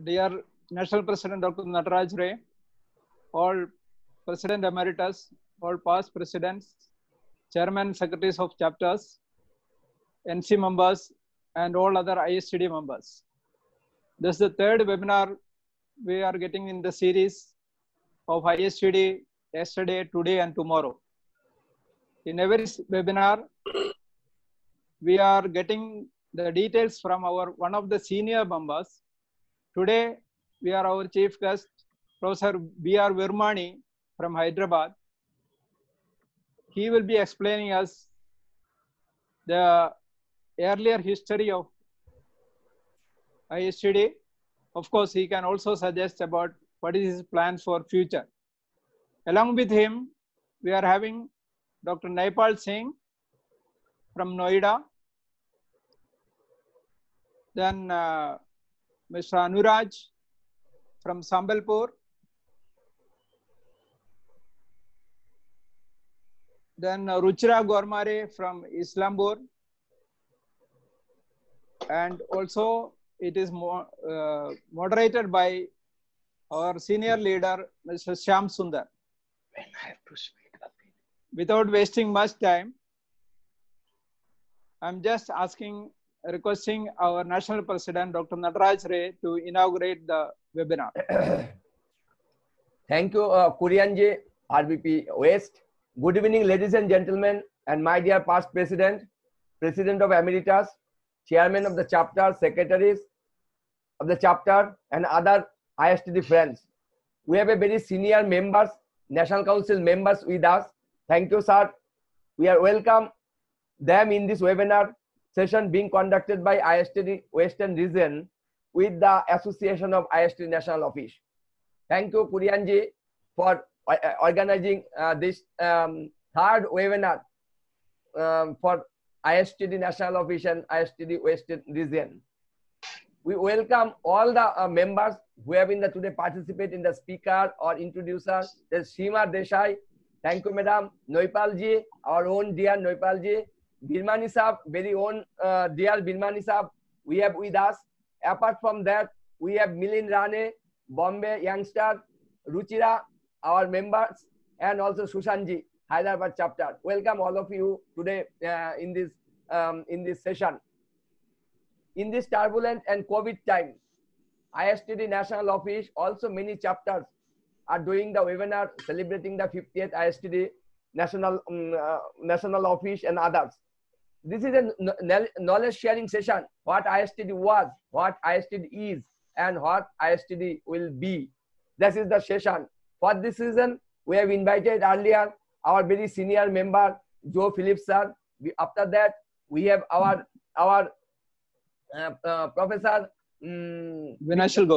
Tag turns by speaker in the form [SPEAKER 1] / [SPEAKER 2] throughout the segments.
[SPEAKER 1] dear National President Dr. Nataraj Ray, all President Emeritus, all past presidents, Chairman, Secretaries of chapters, NC members, and all other ISTD members. This is the third webinar we are getting in the series of ISTD yesterday, today, and tomorrow. In every webinar, we are getting the details from one of the senior members. Today, we are our chief guest, Professor B.R. Virmani from Hyderabad. He will be explaining us the earlier history of ISTD. Of course, he can also suggest about what is his plans for future. Along with him, we are having Dr. Naipal Singh from Noida. Then Mr. Anuraj from Sambalpur. Then Ruchira Gormare from Islambur. And also it is moderated by our senior leader, Mr. Shyam Sundar.
[SPEAKER 2] When I have to speak up.
[SPEAKER 1] Without wasting much time, I'm just requesting our National President, Dr. Nataraj Ray, to inaugurate the webinar.
[SPEAKER 2] Thank you, Kurianji, RBP West. Good evening, ladies and gentlemen, and my dear past President, President of Emeritus, Chairman of the chapter, Secretaries of the chapter, and other ISTD friends. We have a very senior members, National Council members with us. Thank you, sir. We are welcome them in this webinar session being conducted by ISTD Western Region with the Association of ISTD National Office. Thank you, Kurianji, for organizing this third webinar for ISTD National Office and ISTD Western Region. We welcome all the members who have today participate in the speaker or introducer. There's Seema Desai. Thank you, Madam. Naipal ji, our own dear Naipal ji. Virmani Saab, very own dear Virmani Saab, we have with us. Apart from that, we have Milind Rane, Bombay youngster, Ruchira, our members, and also Sushanji, Hyderabad chapter. Welcome all of you today in this session. In this turbulent and COVID time, ISTD National Office, also many chapters are doing the webinar celebrating the 50th ISTD National Office and others. This is a knowledge sharing session, what ISTD was, what ISTD is, and what ISTD will be. This is the session. For this reason, we have invited earlier our very senior member, Joe Phillips sir. After that, we have our Professor
[SPEAKER 1] Vinashal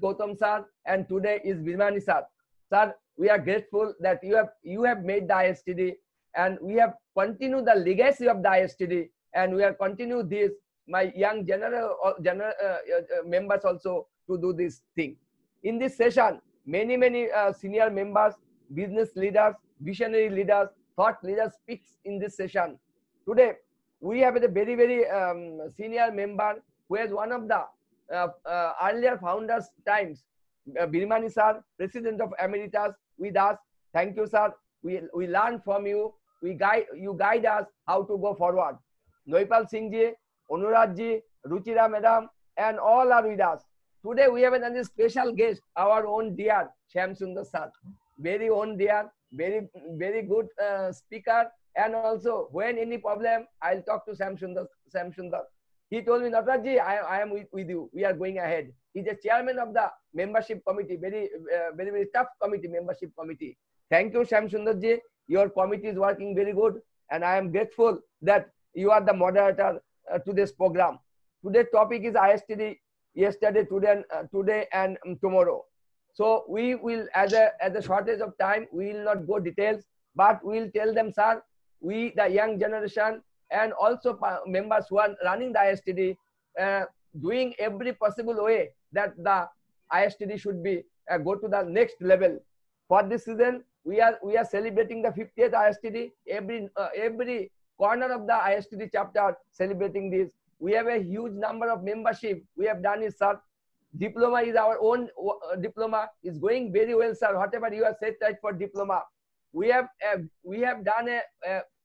[SPEAKER 2] Gautam sir, and today is Virmani sir. Sir, we are grateful that you have made the ISTD, and we have continued the legacy of the ISTD, and we have continued this, my young general members also, to do this thing. In this session, many senior members, business leaders, visionary leaders, thought leaders speaks in this session. Today, we have a very senior member who is one of the earlier founders times, Virmani sir, President of Emeritus, with us. Thank you, sir. We learn from you. You guide us how to go forward. Naipal Singh ji, Anuraj ji, Ruchira madam, and all are with us. Today we have a special guest, our own dear Shyam Sundar sir. Very own dear, very good speaker. And also, when any problem, I'll talk to Shyam Sundar. He told me, Nataraj, I am with you. We are going ahead. He's the chairman of the membership committee, very tough committee, membership committee. Thank you, Shyam Sundar ji. Your committee is working very good, and I am grateful that you are the moderator to this program. Today's topic is ISTD, yesterday, today, and tomorrow. So we will, as a shortage of time, we will not go details, but we will tell them, sir, we, the young generation, and also members who are running the ISTD, doing every possible way that the ISTD should be go to the next level. For this reason, we are celebrating the 50th ISTD. Every corner of the ISTD chapter celebrating this. We have a huge number of membership. We have done it, sir. Diploma is our own diploma is going very well, sir. Whatever you have said right for diploma, we have done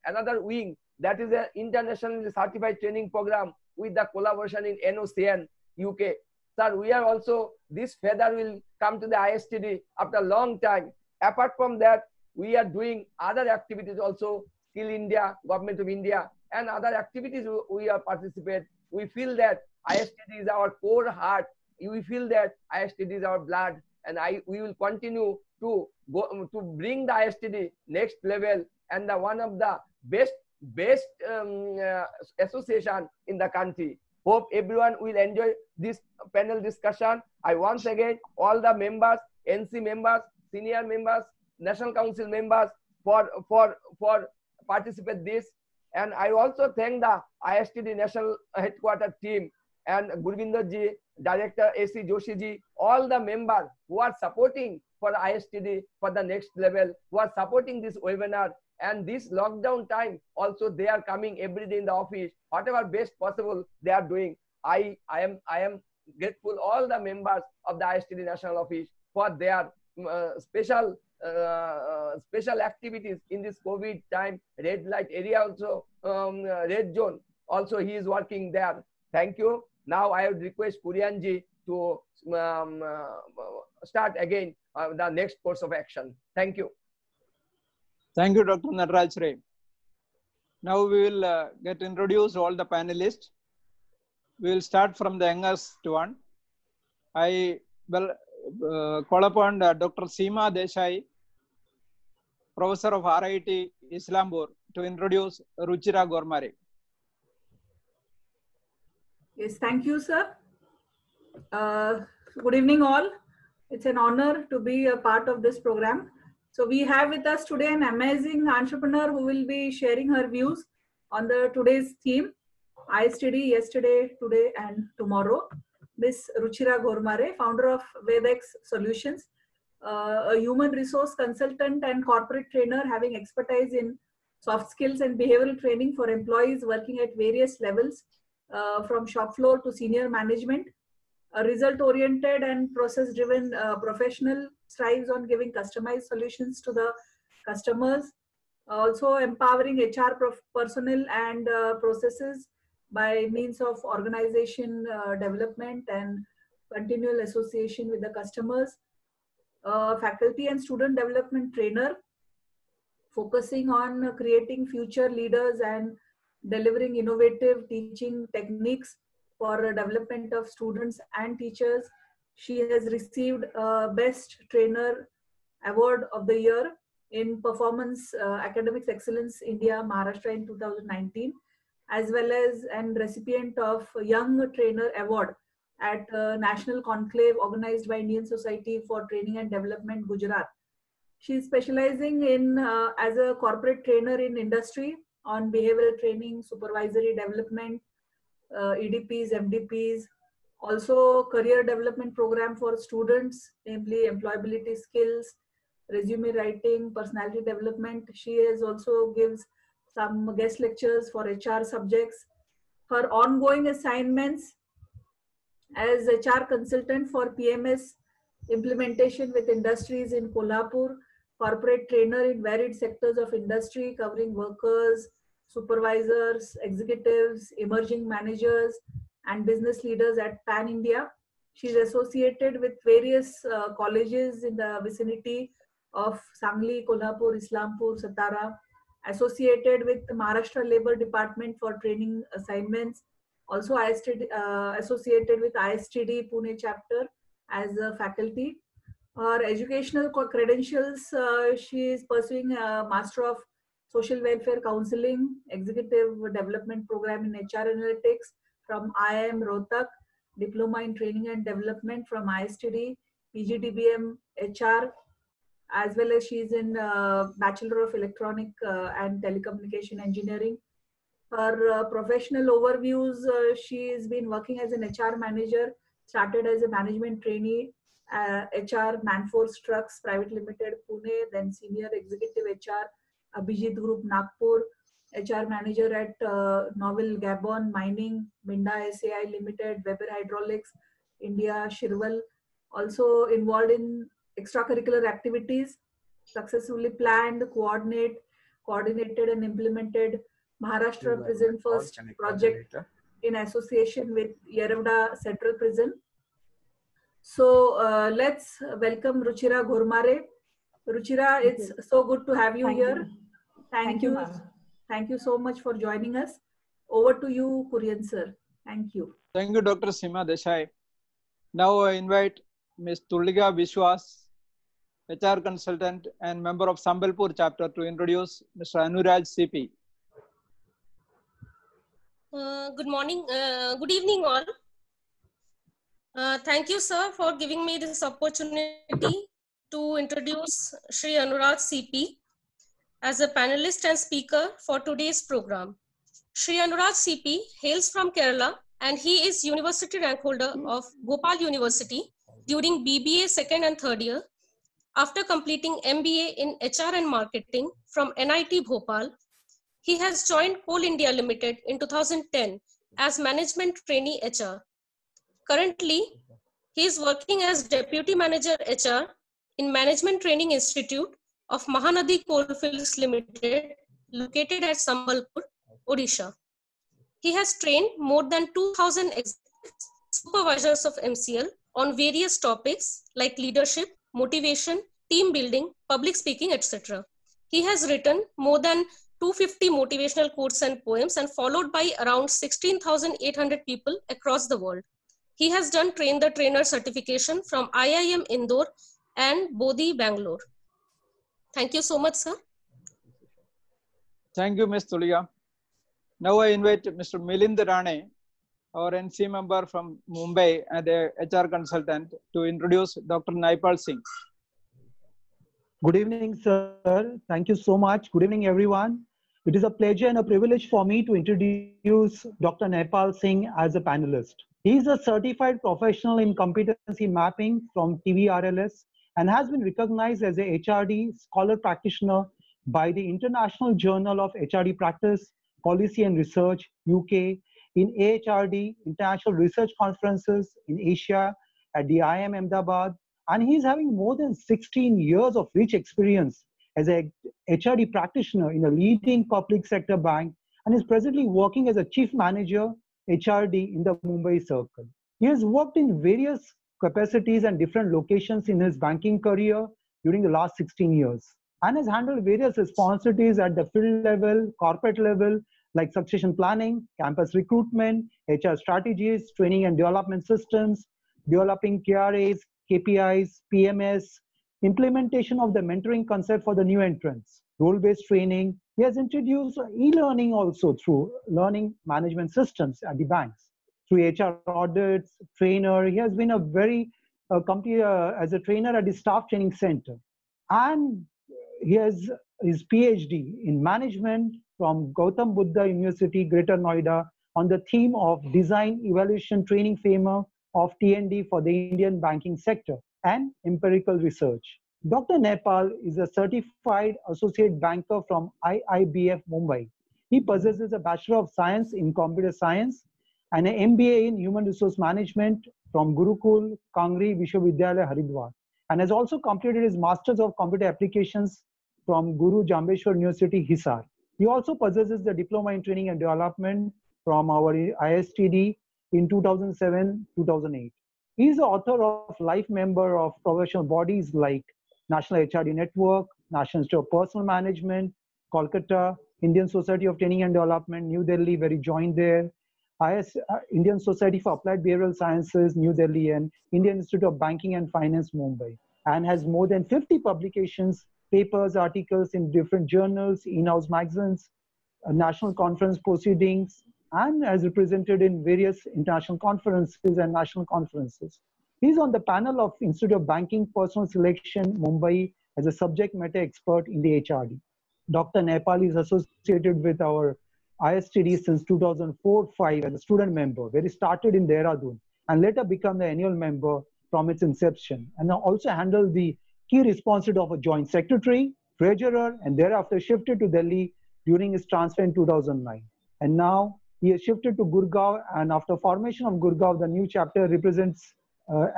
[SPEAKER 2] another wing, that is an internationally certified training program with the collaboration in NOCN UK. Sir, we are also, this feather will come to the ISTD after a long time. Apart from that, we are doing other activities also, Skill India, Government of India, and other activities we are participate. We feel that ISTD is our core heart. We feel that ISTD is our blood, and we will continue to go to bring the ISTD next level, and the one of the best association in the country. Hope everyone will enjoy this panel discussion. I once again all the members, NC members, senior members, National Council members for participate this, and I also thank the ISTD National Headquarter team and Gurvinder ji, Director AC Joshi ji, all the members who are supporting for the ISTD for the next level, who are supporting this webinar. And this lockdown time also they are coming every day in the office, whatever best possible they are doing. I am grateful all the members of the ISTD National Office for their special activities in this COVID time. Red light area also, red zone also he is working there. Thank you. Now I would request Purianji to start again the next course of action. Thank you.
[SPEAKER 1] Thank you, Dr. Nataraj Ray. Now we will get introduced all the panelists. We will start from the youngest one. I will call upon Dr. Seema Desai, Professor of RIT Islampur, to introduce Ruchira Ghormare.
[SPEAKER 3] Yes, thank you, sir. Good evening, all. It's an honor to be a part of this program. So we have with us today an amazing entrepreneur who will be sharing her views on today's theme, ISTD, yesterday, today, and tomorrow. Miss Ruchira Ghormare, founder of Vedex Solutions, a human resource consultant and corporate trainer having expertise in soft skills and behavioral training for employees working at various levels, from shop floor to senior management. A result-oriented and process-driven professional strives on giving customized solutions to the customers. Also empowering HR personnel and processes by means of organization development and continual association with the customers. Faculty and student development trainer, focusing on creating future leaders and delivering innovative teaching techniques for development of students and teachers. She has received Best Trainer Award of the Year in Performance Academics Excellence India, Maharashtra in 2019, as well as an recipient of Young Trainer Award at National Conclave organized by Indian Society for Training and Development, Gujarat. She is specializing in as a corporate trainer in industry on behavioral training, supervisory development, EDPs, MDPs, also career development program for students, namely employability skills, resume writing, personality development. She has also gives some guest lectures for HR subjects. Her ongoing assignments as HR consultant for PMS implementation with industries in Kolhapur, corporate trainer in varied sectors of industry covering workers, supervisors, executives, emerging managers, and business leaders at Pan India. She is associated with various colleges in the vicinity of Sangli, Kolhapur, Islampur, Satara, associated with the Maharashtra Labour Department for training assignments, also associated with ISTD Pune chapter as a faculty. Her educational credentials, she is pursuing a Master of Social Welfare Counseling, Executive Development Program in HR Analytics from IIM Rohtak, Diploma in Training and Development from ISTD, PGDBM HR, as well as she is in Bachelor of Electronic and Telecommunication Engineering. Her professional overviews, she has been working as an HR manager, started as a management trainee, HR Manforce Trucks Private Limited, Pune, then Senior Executive HR, Abhijit Group, Nagpur, HR Manager at Novel Gabon Mining, Minda SAI Limited, Weber Hydraulics, India, Shirwal, also involved in extracurricular activities, successfully planned, coordinated and implemented Maharashtra Prison First project in association with Yeravda Central Prison. So let's welcome Ruchira Ghormare. Ruchira, it's so good to have you here. Thank you.
[SPEAKER 4] ma'am.
[SPEAKER 3] Thank you so much for joining us. Over to you, Kurian sir. Thank you.
[SPEAKER 1] Thank you, Dr. Seema Desai. Now I invite Ms. Tulika Vishwas, HR consultant and member of Sambalpur chapter, to introduce Mr. Anuraj CP.
[SPEAKER 5] Good morning, good evening all. Thank you, sir, for giving me this opportunity to introduce Shri Anuraj CP as a panelist and speaker for today's program. Shri Anuraj CP hails from Kerala and he is university rank holder of Bhopal University during BBA second and third year. After completing MBA in HR and marketing from NIT Bhopal, he has joined Coal India Limited in 2010 as management trainee HR. Currently, he is working as Deputy Manager HR in Management Training Institute of Mahanadi Coalfields Limited, located at Sambalpur, Odisha. He has trained more than 2,000 supervisors of MCL on various topics like leadership, motivation, team building, public speaking, etc. He has written more than 250 motivational quotes and poems and followed by around 16,800 people across the world. He has done Train the Trainer certification from IIM Indore and Bodhi, Bangalore. Thank you so much, sir.
[SPEAKER 1] Thank you, Ms. Tulika. Now I invite Mr. Milind Rane, our NC member from Mumbai and a HR consultant, to introduce Dr. Naipal Singh.
[SPEAKER 6] Good evening, sir. Thank you so much. Good evening, everyone. It is a pleasure and a privilege for me to introduce Dr. Naipal Singh as a panelist. He is a certified professional in competency mapping from TVRLS and has been recognized as a HRD scholar practitioner by the International Journal of HRD Practice, Policy and Research, UK, in AHRD, International Research Conferences in Asia, at the IIM Ahmedabad, and he's having more than 16 years of rich experience as a HRD practitioner in a leading public sector bank and is presently working as a chief manager HRD in the Mumbai circle. He has worked in various capacities and different locations in his banking career during the last 16 years and has handled various responsibilities at the field level, corporate level, like succession planning, campus recruitment, HR strategies, training and development systems, developing KRAs, KPIs, PMS, implementation of the mentoring concept for the new entrants, role-based training. He has introduced e-learning also through learning management systems at the banks, through HR audits, trainer. He has been a very as a trainer at the staff training center. And he has his PhD in management from Gautam Buddha University, Greater Noida, on the theme of design evaluation training framework of TND for the Indian banking sector and empirical research. Dr. Naipal is a certified associate banker from IIBF Mumbai. He possesses a Bachelor of Science in Computer Science and an MBA in Human Resource Management from Gurukul Kangri Vishwavidyalaya Haridwar, and has also completed his Masters of Computer Applications from Guru Jambeshwar University, Hisar. He also possesses the Diploma in Training and Development from our ISTD in 2007-2008. He is the author of life member of professional bodies like National HRD Network, National Institute of Personal Management, Kolkata, Indian Society of Training and Development, New Delhi, where he joined there, Indian Society for Applied Behavioral Sciences, New Delhi, and Indian Institute of Banking and Finance, Mumbai, and has more than 50 publications, papers, articles in different journals, in-house magazines, national conference proceedings, and has represented in various international conferences and national conferences. He's on the panel of Institute of Banking Personal Selection, Mumbai, as a subject matter expert in the HRD. Dr. Naipal is associated with our ISTD since 2004-05 as a student member, where he started in Dehradun and later became the annual member from its inception, and also handled the key responsibility of a joint secretary, treasurer, and thereafter shifted to Delhi during his transfer in 2009. And now he has shifted to Gurgaon, and after formation of Gurgaon, the new chapter represents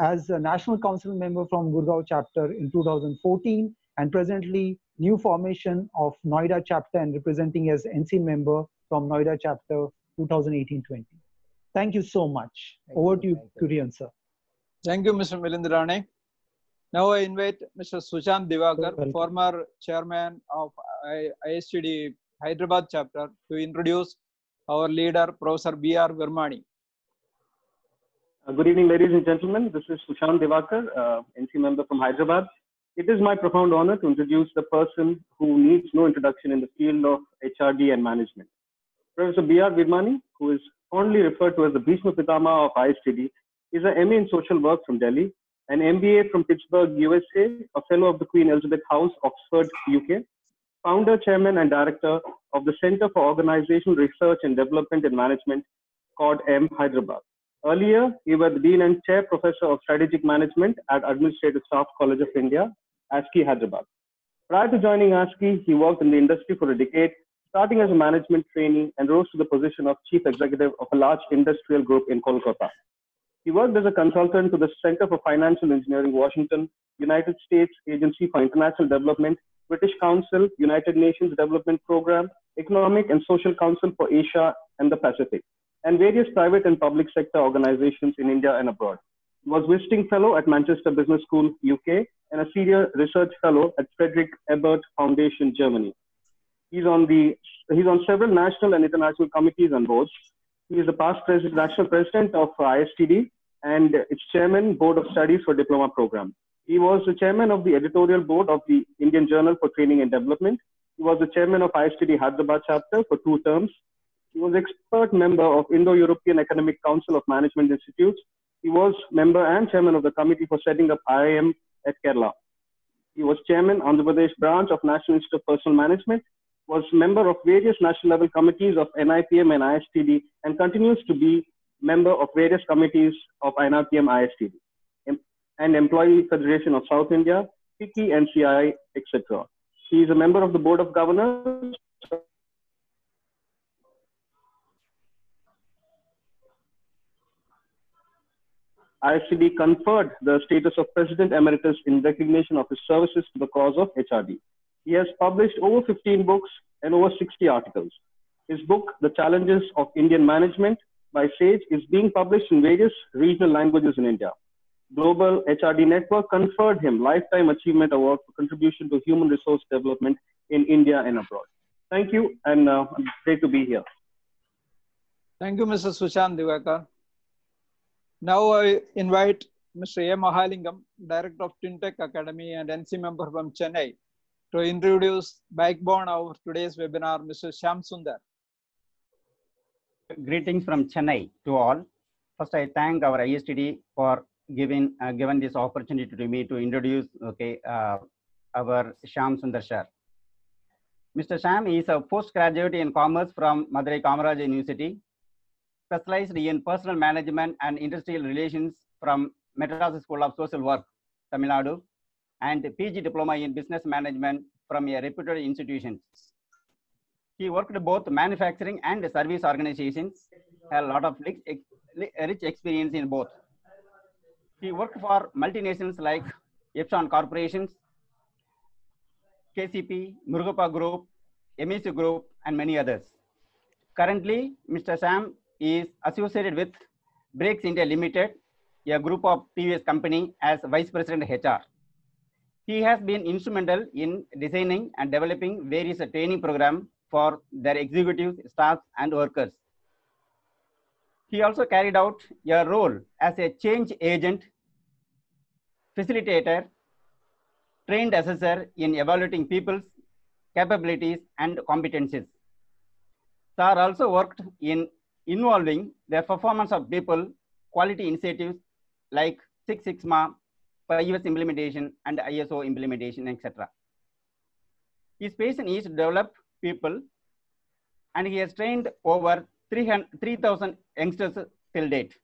[SPEAKER 6] as a National Council member from Gurgaon chapter in 2014, and presently new formation of Noida chapter and representing as NC member from Noida chapter 2018-20. Thank you so much. Over to you, Kurian sir.
[SPEAKER 1] Thank you, Mr. Milindrani. Now I invite Mr. Sushant Divakar,
[SPEAKER 6] Welcome.
[SPEAKER 1] former chairman of ISTD Hyderabad chapter, to introduce our leader, Professor B.R. Virmani.
[SPEAKER 4] Good evening, ladies and gentlemen. This is Sushant Divakar, NC member from Hyderabad. It is my profound honor to introduce the person who needs no introduction in the field of HRD and management. Professor B.R. Virmani, who is fondly referred to as the Bhishma Pitama of ISTD, is an MA in social work from Delhi, an MBA from Pittsburgh, USA, a fellow of the Queen Elizabeth House, Oxford, UK, founder, chairman, and director of the Center for Organizational Research and Development in Management, CORD-M, Hyderabad. Earlier, he was the Dean and Chair Professor of Strategic Management at Administrative Staff College of India, ASCI, Hyderabad. Prior to joining ASCI, he worked in the industry for a decade, starting as a management trainee and rose to the position of Chief Executive of a large industrial group in Kolkata. He worked as a consultant to the Center for Financial Engineering, Washington, United States Agency for International Development, British Council, United Nations Development Program, Economic and Social Council for Asia and the Pacific, and various private and public sector organizations in India and abroad. He was visiting fellow at Manchester Business School, UK, and a senior research fellow at Friedrich Ebert Foundation, Germany. He's on several national and international committees and boards. He is the past national president of ISTD and its chairman, Board of Studies for Diploma Program. He was the chairman of the editorial board of the Indian Journal for Training and Development. He was the chairman of ISTD Hyderabad chapter for 2 terms. He was expert member of Indo-European Economic Council of Management Institutes. He was member and chairman of the committee for setting up IIM at Kerala. He was chairman Andhra Pradesh branch of National Institute of Personal Management, was member of various national level committees of NIPM and ISTD, and continues to be member of various committees of NIPM, ISTD, and Employee Federation of South India, FICCI, NCI, etc. He is a member of the Board of Governors ISTD conferred the status of President Emeritus in recognition of his services to the cause of HRD. He has published over 15 books and over 60 articles. His book, The Challenges of Indian Management by SAGE, is being published in various regional languages in India. Global HRD Network conferred him Lifetime Achievement Award for contribution to human resource development in India and abroad. Thank you, and great to be here.
[SPEAKER 1] Thank you, Mr. Sushant Divakar. Now I invite Mr. A. Mahalingam, Director of TwinTech Academy and NC member from Chennai, to introduce backbone of today's webinar, Mr. Shyam Sundar.
[SPEAKER 7] Greetings from Chennai to all. First, I thank our ISTD for given this opportunity to me to introduce our Shyam Sundar sir. Mr. Shyam is a postgraduate in commerce from Madurai Kamaraj University, specialized in personal management and industrial relations from Madras School of Social Work, Tamil Nadu, and PG diploma in business management from a reputed institution. He worked both manufacturing and service organizations, had a lot of rich experience in both. He worked for multinationals like Epson Corporations, KCP, Murugappa Group, MEC Group, and many others. Currently, Mr. Sam is associated with Breaks India Limited, a group of TVS company, as Vice President HR. He has been instrumental in designing and developing various training programs for their executives, staff, and workers. He also carried out a role as a change agent, facilitator, trained assessor in evaluating people's capabilities and competencies. Sir also worked in involving the performance of people, quality initiatives like Six Sigma, 5S implementation, and ISO implementation, etc. His passion is to develop people, and he has trained over 3,000 youngsters till date.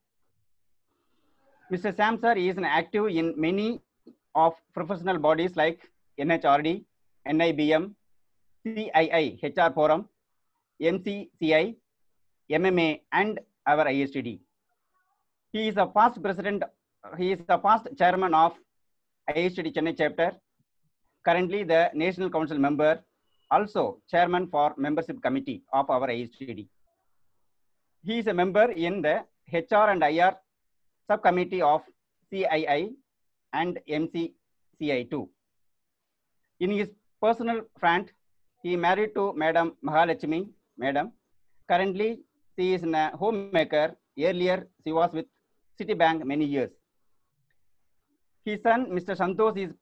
[SPEAKER 7] Mr. Sam sir is active in many of professional bodies like NHRD, NIBM, CII, HR Forum, MCCI, MMA, and our ISTD. He is a past president he is the past chairman of ISTD Chennai chapter, currently the National Council member, also chairman for membership committee of our ISTD. He is a member in the HR and IR subcommittee of CII and MCCI too. In his personal front, he married to Madam Mahalakshmi, Madam. Currently, she is a homemaker. Earlier, she was with Citibank many years. His son, Mr. Santosh, is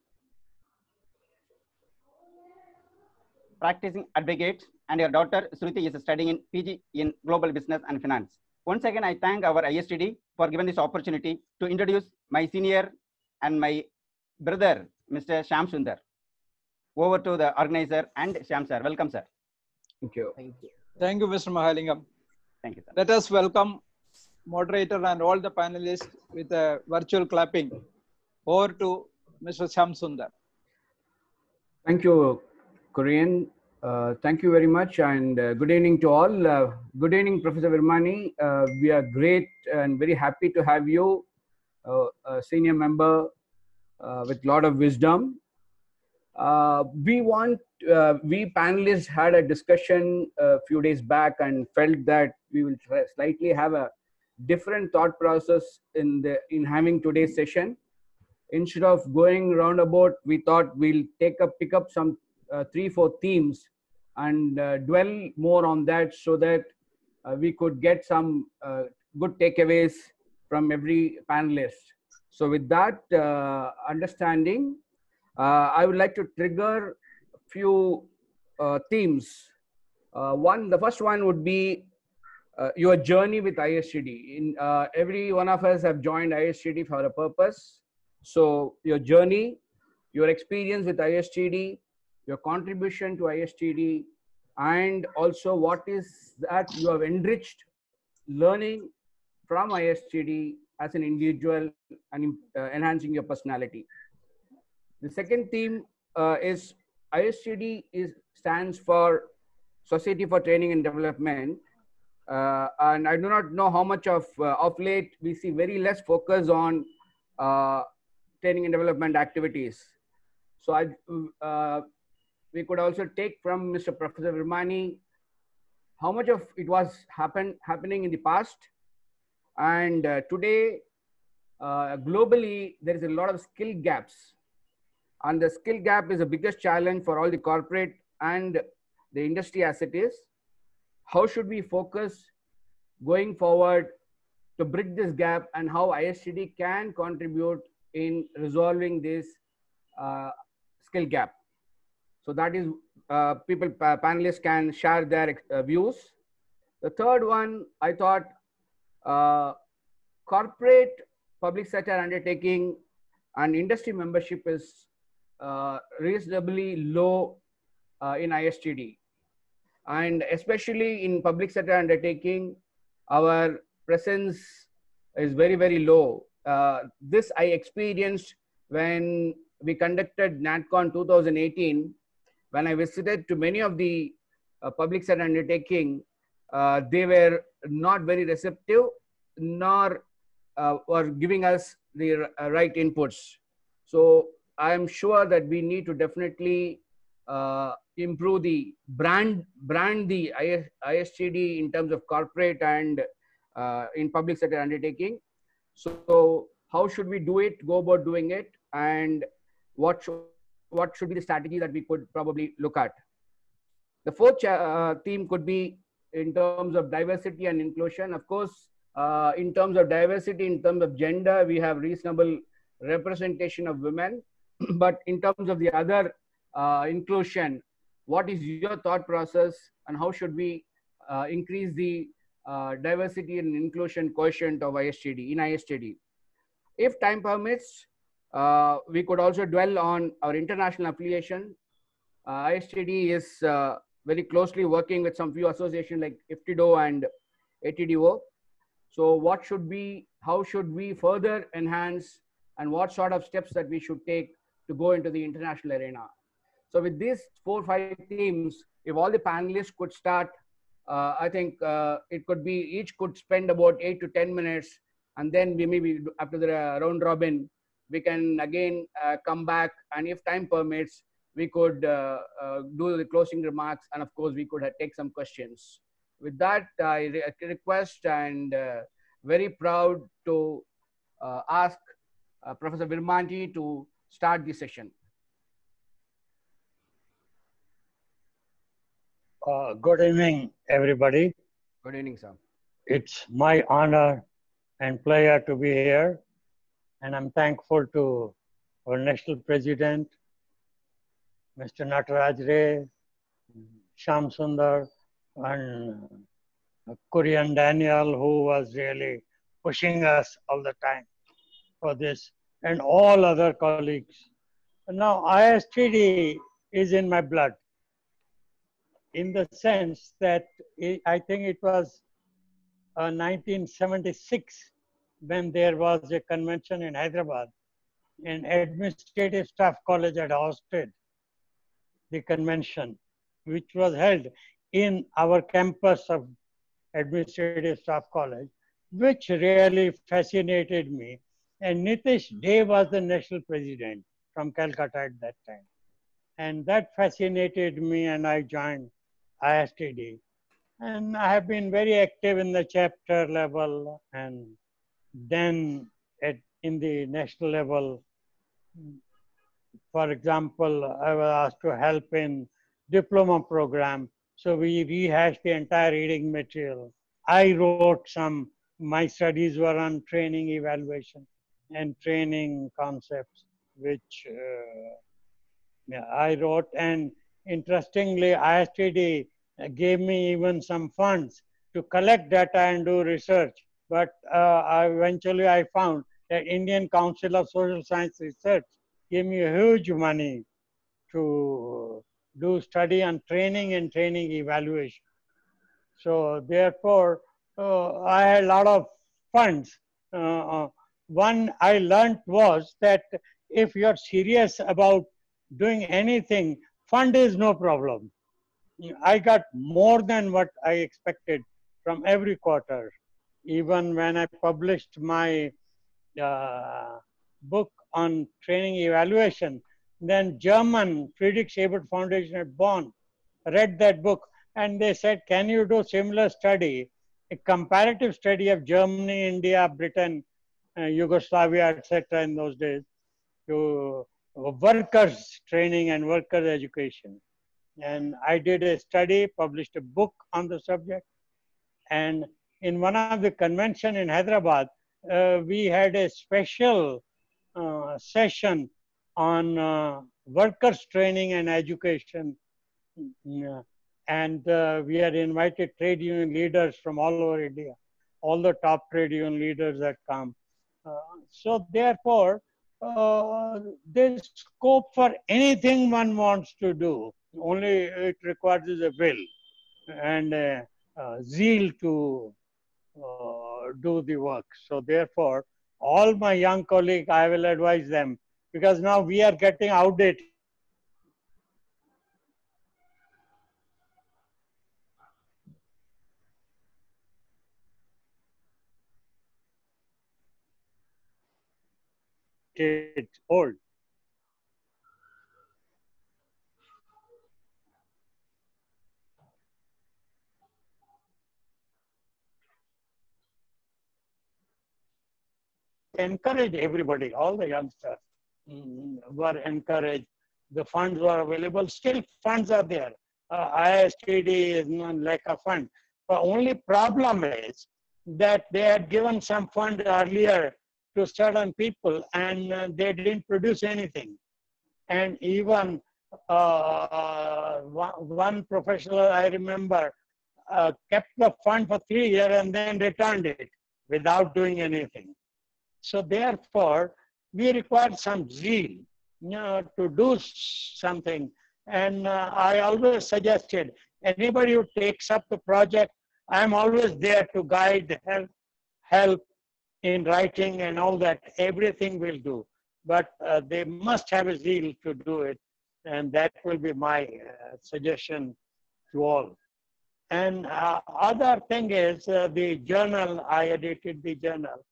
[SPEAKER 7] practicing advocate, and your daughter, Shruti, is studying in PG in Global Business and Finance. Once again, I thank our ISTD for giving this opportunity to introduce my senior and my brother, Mr. Shyam Sundar. Over to the organizer and Shyam sir. Welcome, sir.
[SPEAKER 2] Thank you.
[SPEAKER 1] Thank you, Mr. Mahalingam.
[SPEAKER 7] Thank you, sir.
[SPEAKER 1] Let us welcome moderator and all the panelists with a virtual clapping. Over to Mr. Shyam Sundar.
[SPEAKER 8] Thank you, Korean. Thank you very much, and good evening to all. Good evening, Professor Virmani. We are great and very happy to have you, a senior member with a lot of wisdom. We panelists had a discussion a few days back and felt that we will slightly have a different thought process in having today's session. Instead of going roundabout, we thought we'll pick up some 3-4 themes and dwell more on that, so that we could get some good takeaways from every panelist. So with that understanding, I would like to trigger a few themes. The first one would be your journey with ISTD. Every one of us have joined ISTD for a purpose. So your journey, your experience with ISTD, your contribution to ISTD, and also what is that you have enriched learning from ISTD as an individual and enhancing your personality. The second theme is ISTD stands for Society for Training and Development. And I do not know how much of late we see very less focus on training and development activities. So we could also take from Mr. Professor Virmani how much of it was happening in the past. And today, globally, there is a lot of skill gaps. And the skill gap is the biggest challenge for all the corporate and the industry as it is. How should we focus going forward to bridge this gap, and how ISTD can contribute in resolving this skill gap? So that is, panelists can share their views. The third one, I thought corporate public sector undertaking and industry membership is reasonably low in ISTD. And especially in public sector undertaking, our presence is very, very low. This I experienced when we conducted NatCon 2018. When I visited to many of the public sector undertaking, they were not very receptive, nor were giving us the right inputs. So I'm sure that we need to definitely improve the brand the ISTD in terms of corporate and in public sector undertaking. So how should we do it, go about doing it, and what should be the strategy that we could probably look at? The fourth theme could be in terms of diversity and inclusion. Of course, in terms of diversity, in terms of gender, we have reasonable representation of women. But in terms of the other inclusion, what is your thought process, and how should we increase the diversity and inclusion quotient of ISTD in ISTD? If time permits, we could also dwell on our international affiliation. ISTD is very closely working with some few associations like IFTDO and ATDO. So how should we further enhance, and what sort of steps that we should take to go into the international arena? So with these 4 or 5 themes, if all the panelists could start, I think it could be, each could spend about 8 to 10 minutes and then we maybe after the round robin, we can again come back, and if time permits, we could do the closing remarks, and of course we could take some questions. With that, I request and very proud to ask Professor Virmani to start the session.
[SPEAKER 9] Good evening, everybody.
[SPEAKER 8] Good evening, sir.
[SPEAKER 9] It's my honor and pleasure to be here, and I'm thankful to our national president, Mr. Nataraj Ray, Shyam Sundar, and Korean Daniel, who was really pushing us all the time for this, and all other colleagues. Now, ISTD is in my blood, in the sense that I think it was 1976 when there was a convention in Hyderabad, and Administrative Staff College had hosted the convention, which was held in our campus of Administrative Staff College, which really fascinated me. And Nitish Dey was the national president from Calcutta at that time. And that fascinated me, and I joined ISTD. And I have been very active in the chapter level, and then in the national level. For example, I was asked to help in diploma program. So we rehashed the entire reading material. I wrote some, my studies were on training evaluation and training concepts, which I wrote. And interestingly, ISTD gave me even some funds to collect data and do research. But eventually I found that Indian Council of Social Science Research gave me huge money to do study on training and training evaluation. So therefore, I had a lot of funds. One I learned was that if you're serious about doing anything, fund is no problem. I got more than what I expected from every quarter. Even when I published my book on training evaluation, then German Friedrich Ebert Foundation at Bonn read that book, and they said, can you do similar study, a comparative study of Germany, India, Britain, Yugoslavia, etc. in those days, to workers training and workers education. And I did a study, published a book on the subject. And in one of the convention in Hyderabad, we had a special session on workers training and education. And we had invited trade union leaders from all over India, all the top trade union leaders that come. So therefore, there's scope for anything one wants to do. Only it requires a will and zeal to do the work. So therefore, all my young colleagues, I will advise them, because now we are getting outdated. It's old. Encourage everybody, all the youngsters were encouraged. The funds were available. Still funds are there. ISTD is not like a fund. The only problem is that they had given some fund earlier to certain people, and they didn't produce anything. And even one professional, I remember, kept the fund for 3 years and then returned it without doing anything. So therefore, we require some zeal, to do something. And I always suggested, anybody who takes up the project, I'm always there to guide, help in writing and all that. Everything will do. But they must have a zeal to do it. And that will be my suggestion to all. And other thing is the journal, I edited the journal.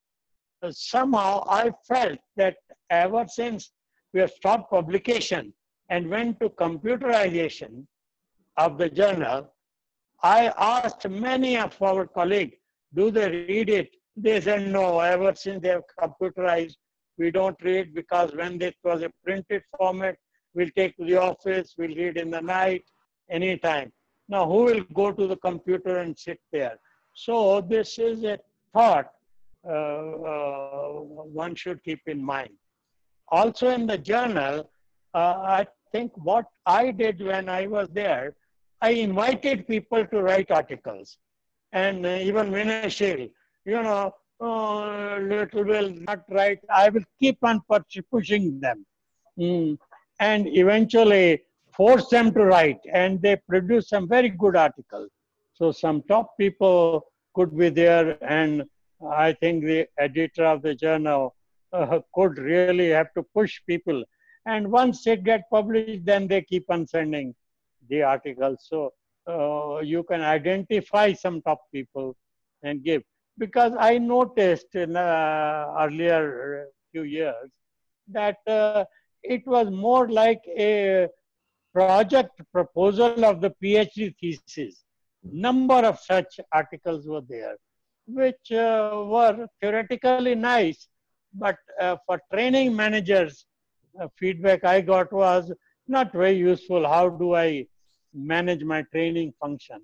[SPEAKER 9] somehow I felt that ever since we have stopped publication and went to computerization of the journal, I asked many of our colleagues, do they read it? They said no, ever since they have computerized, we don't read, because when it was a printed format, we'll take to the office, we'll read in the night, anytime. Now, who will go to the computer and sit there? So this is a thought one should keep in mind. Also in the journal, I think what I did when I was there, I invited people to write articles. And even Vinay, little will not write, I will keep on pushing them. And eventually force them to write, and they produce some very good articles. So some top people could be there, and I think the editor of the journal could really have to push people. And once it gets published, then they keep on sending the articles. So you can identify some top people and give. Because I noticed in earlier few years that it was more like a project proposal of the PhD thesis. Number of such articles were there, which were theoretically nice, but for training managers, feedback I got was not very useful. How do I manage my training function?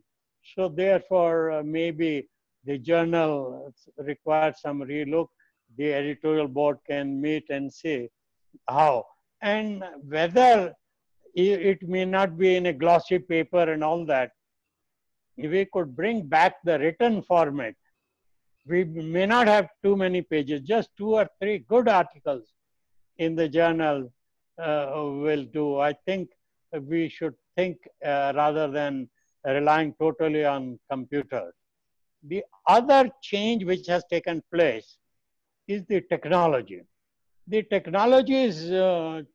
[SPEAKER 9] So therefore, maybe the journal requires some relook. The editorial board can meet and say how. And whether it may not be in a glossy paper and all that, if we could bring back the written format, we may not have too many pages, just 2 or 3 good articles in the journal will do. I think we should think rather than relying totally on computers. The other change which has taken place is the technology. The technology is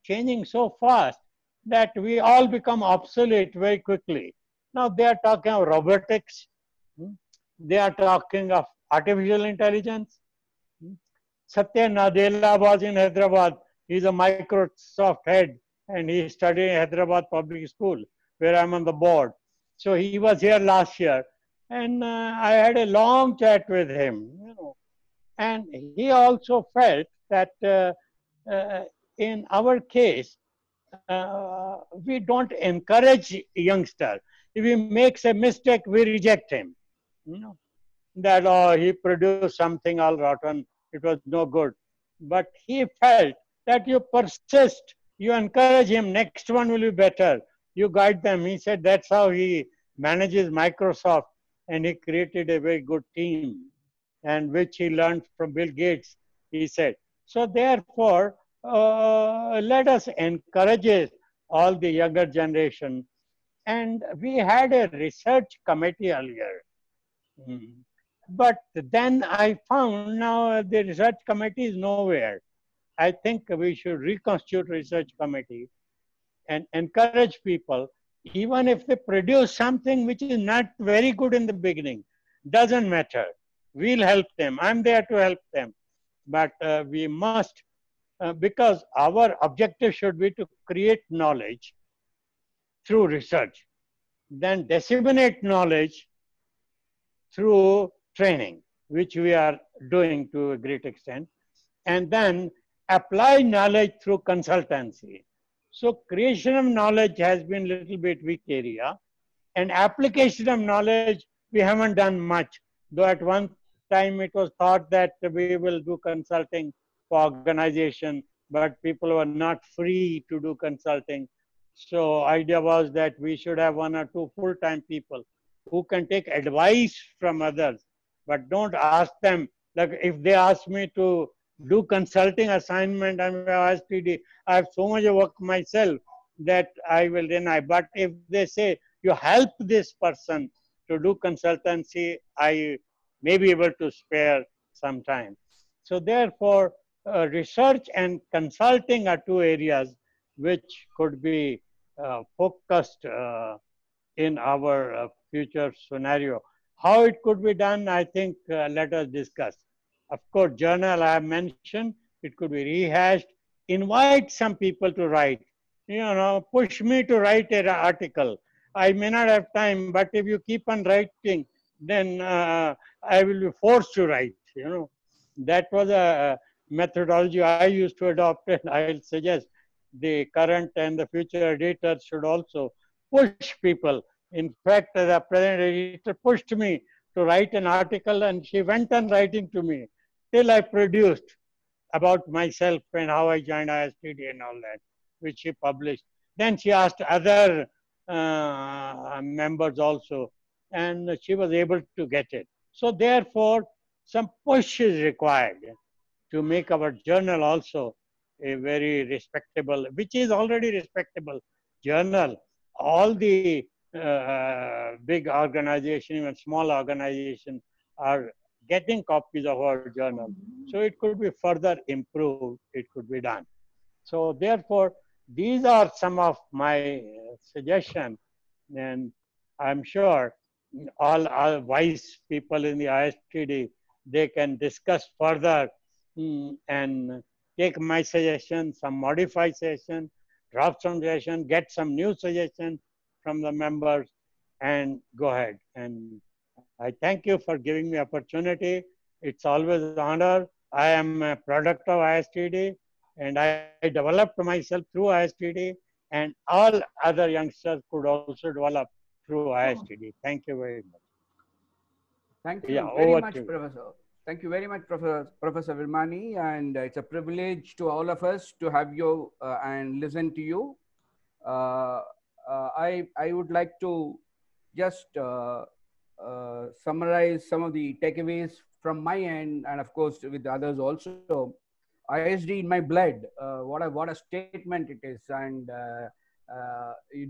[SPEAKER 9] changing so fast that we all become obsolete very quickly. Now they are talking of robotics. They are talking of artificial intelligence. Satya Nadella was in Hyderabad. He's a Microsoft head, and he studied in Hyderabad Public School, where I'm on the board. So he was here last year, and I had a long chat with him. And he also felt that in our case, we don't encourage youngsters. If he makes a mistake, we reject him. That, oh, he produced something all rotten, it was no good. But he felt that you persist, you encourage him, next one will be better. You guide them. He said that's how he manages Microsoft, and he created a very good team, and which he learned from Bill Gates, he said. So therefore, let us encourage all the younger generation. And we had a research committee earlier. But then I found now the research committee is nowhere. I think we should reconstitute research committee and encourage people, even if they produce something which is not very good in the beginning, doesn't matter. We'll help them. I'm there to help them. But we must, because our objective should be to create knowledge through research, then disseminate knowledge through training, which we are doing to a great extent, and then apply knowledge through consultancy. So creation of knowledge has been a little bit weak area, and application of knowledge, we haven't done much, though at one time it was thought that we will do consulting for organization, but people were not free to do consulting. So idea was that we should have 1 or 2 full-time people who can take advice from others, but don't ask them, like if they ask me to do consulting assignment, I'm ISTD, I have so much work myself that I will deny. But if they say, you help this person to do consultancy, I may be able to spare some time. So therefore, research and consulting are 2 areas which could be focused in our future scenario. How it could be done, I think, let us discuss. Of course, journal I have mentioned, it could be rehashed. Invite some people to write. Push me to write an article. I may not have time, but if you keep on writing, then I will be forced to write. That was a methodology I used to adopt, and I'll suggest the current and the future editors should also push people. In fact, the present editor pushed me to write an article, and she went on writing to me till I produced about myself and how I joined ISTD and all that, which she published. Then she asked other members also, and she was able to get it. So therefore, some push is required to make our journal also a very respectable, which is already respectable journal. All the big organization, even small organization, are getting copies of our journal. So it could be further improved, it could be done. So therefore, these are some of my suggestions, and I'm sure all wise people in the ISTD, they can discuss further and take my suggestion, some modified suggestion, drop some suggestion, get some new suggestion from the members, and go ahead. And I thank you for giving me opportunity. It's always an honor. I am a product of ISTD, and I developed myself through ISTD, and all other youngsters could also develop through ISTD. Thank you very much.
[SPEAKER 8] Thank you very much, Professor. Thank you very much, Professor Virmani, and it's a privilege to all of us to have you and listen to you. I would like to just summarize some of the takeaways from my end, and of course with others also. ISD in my blood. What a statement it is, and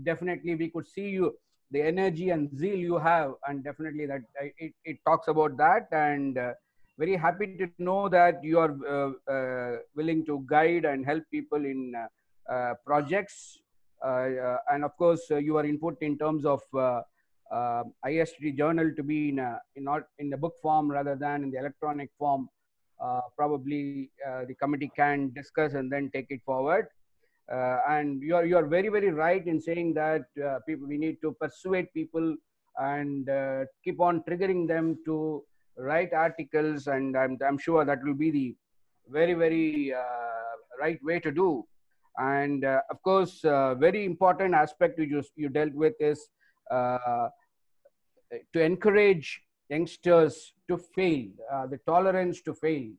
[SPEAKER 8] definitely we could see you, the energy and zeal you have, and definitely that it talks about that, and very happy to know that you are willing to guide and help people in projects, and of course your input in terms of ISTD journal to be not in the book form rather than in the electronic form. Probably the committee can discuss and then take it forward. And you are very, very right in saying that we need to persuade people and keep on triggering them to write articles, and I'm sure that will be the very, very right way to do. And of course, very important aspect you dealt with is to encourage youngsters to fail, the tolerance to fail,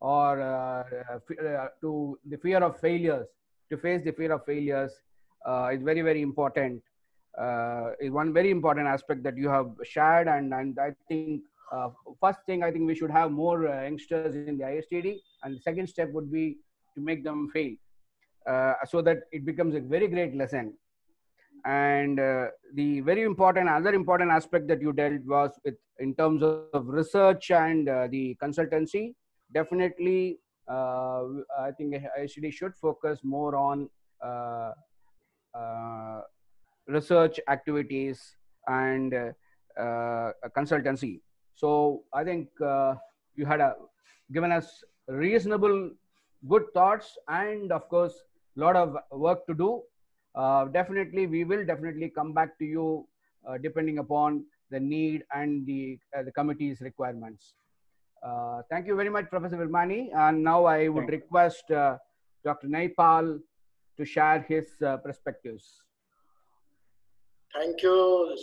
[SPEAKER 8] or to the fear of failures, to face the fear of failures is very, very important. Is one very important aspect that you have shared, and I think first thing, I think we should have more youngsters in the ISTD, and the second step would be to make them fail, so that it becomes a very great lesson. And the very important, other important aspect that you dealt was with in terms of research and the consultancy. Definitely, I think ISTD should focus more on research activities and consultancy. So I think you had given us reasonable, good thoughts, and of course, a lot of work to do. Definitely, we will definitely come back to you depending upon the need and the committee's requirements. Thank you very much, Professor Virmani. And now I would request Dr. Naipal to share his perspectives.
[SPEAKER 10] Thank you,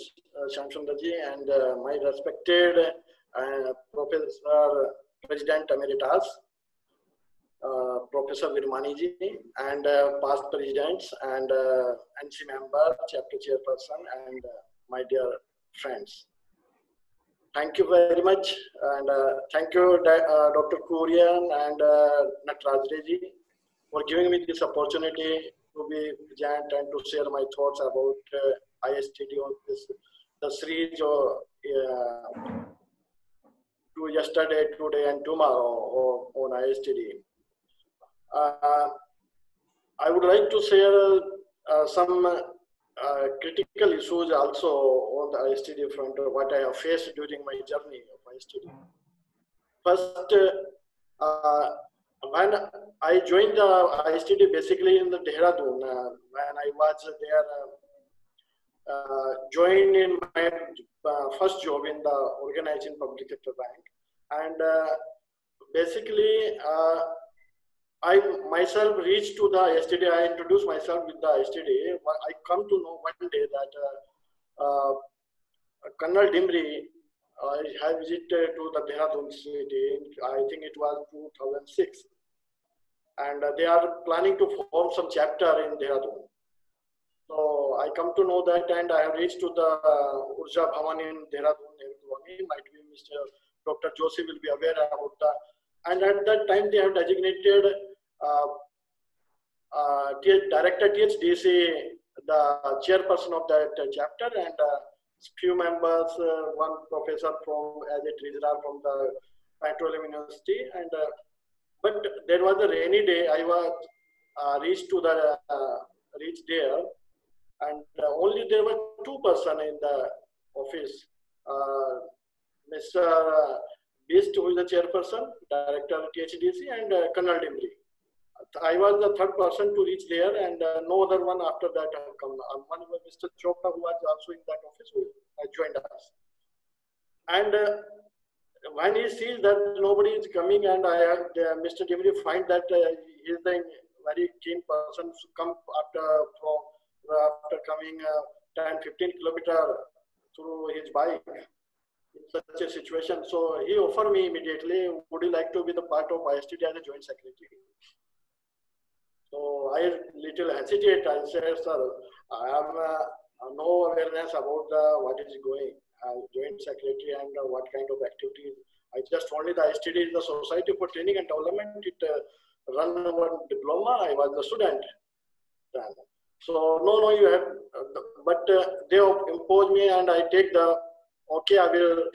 [SPEAKER 10] Shamsundarji, and my respected Professor President Emeritus, Professor Virmani-ji, and past presidents and NC member, chapter chairperson, and my dear friends. Thank you very much, and thank you, Dr. Kurian and Nataraj-ji, for giving me this opportunity to be present and to share my thoughts about ISTD on this, the series of yesterday, today, and tomorrow on ISTD. I would like to share some critical issues also on the ISTD front, what I have faced during my journey of ISTD. first, when I joined the ISTD basically in the Dehradun, when I was there, joined in my first job in the organizing public sector bank, and basically I myself reached to the ISTD. I introduced myself with the ISTD. I come to know one day that Colonel Dimri I visited to the Dehradun city. I think it was 2006, and they are planning to form some chapter in Dehradun. So I come to know that, and I have reached to the Urja Bhavan in Dehradun. Might be Mr. Dr. Joshi will be aware about that. And at that time, they have designated Director THDC, the chairperson of that chapter, and few members, one professor from as a treasurer from the Petroleum University, and but there was a rainy day. I was reached there, and only there were two persons in the office. Mr. Beast, who is the chairperson, director THDC, and Colonel Dimri. I was the third person to reach there, and no other one after that have come. One was Mr. Chopra, who was also in that office, who joined us. And when he sees that nobody is coming, and Mr. Dimri find that he is the very keen person to come after coming 10-15 kilometers through his bike in such a situation. So he offered me immediately, would you like to be the part of ISTD as a joint secretary? So I little hesitate. I said, sir, I have no awareness about what is going, joint secretary and what kind of activities. I just only the ISTD is the Society for Training and Development. It run one diploma. I was the student then. So no, you have, but they impose me, and I take the, okay, I will,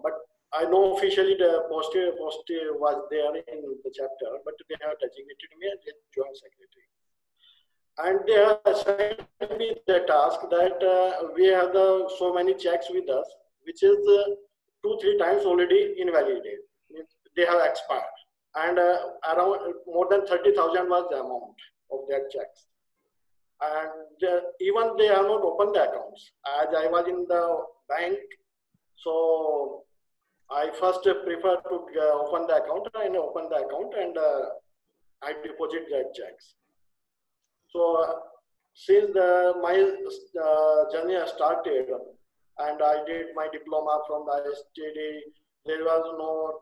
[SPEAKER 10] but I know officially the post was there in the chapter, but they have designated me as a joint secretary. And they have assigned me the task that we have so many checks with us, which is 2-3 times already invalidated. They have expired. And around more than 30,000 was the amount of their checks. And even they have not opened the accounts. As I was in the bank, so I first prefer to open the account, and open the account, and I deposit that checks. So since my journey has started, and I did my diploma from the ISTD, there was no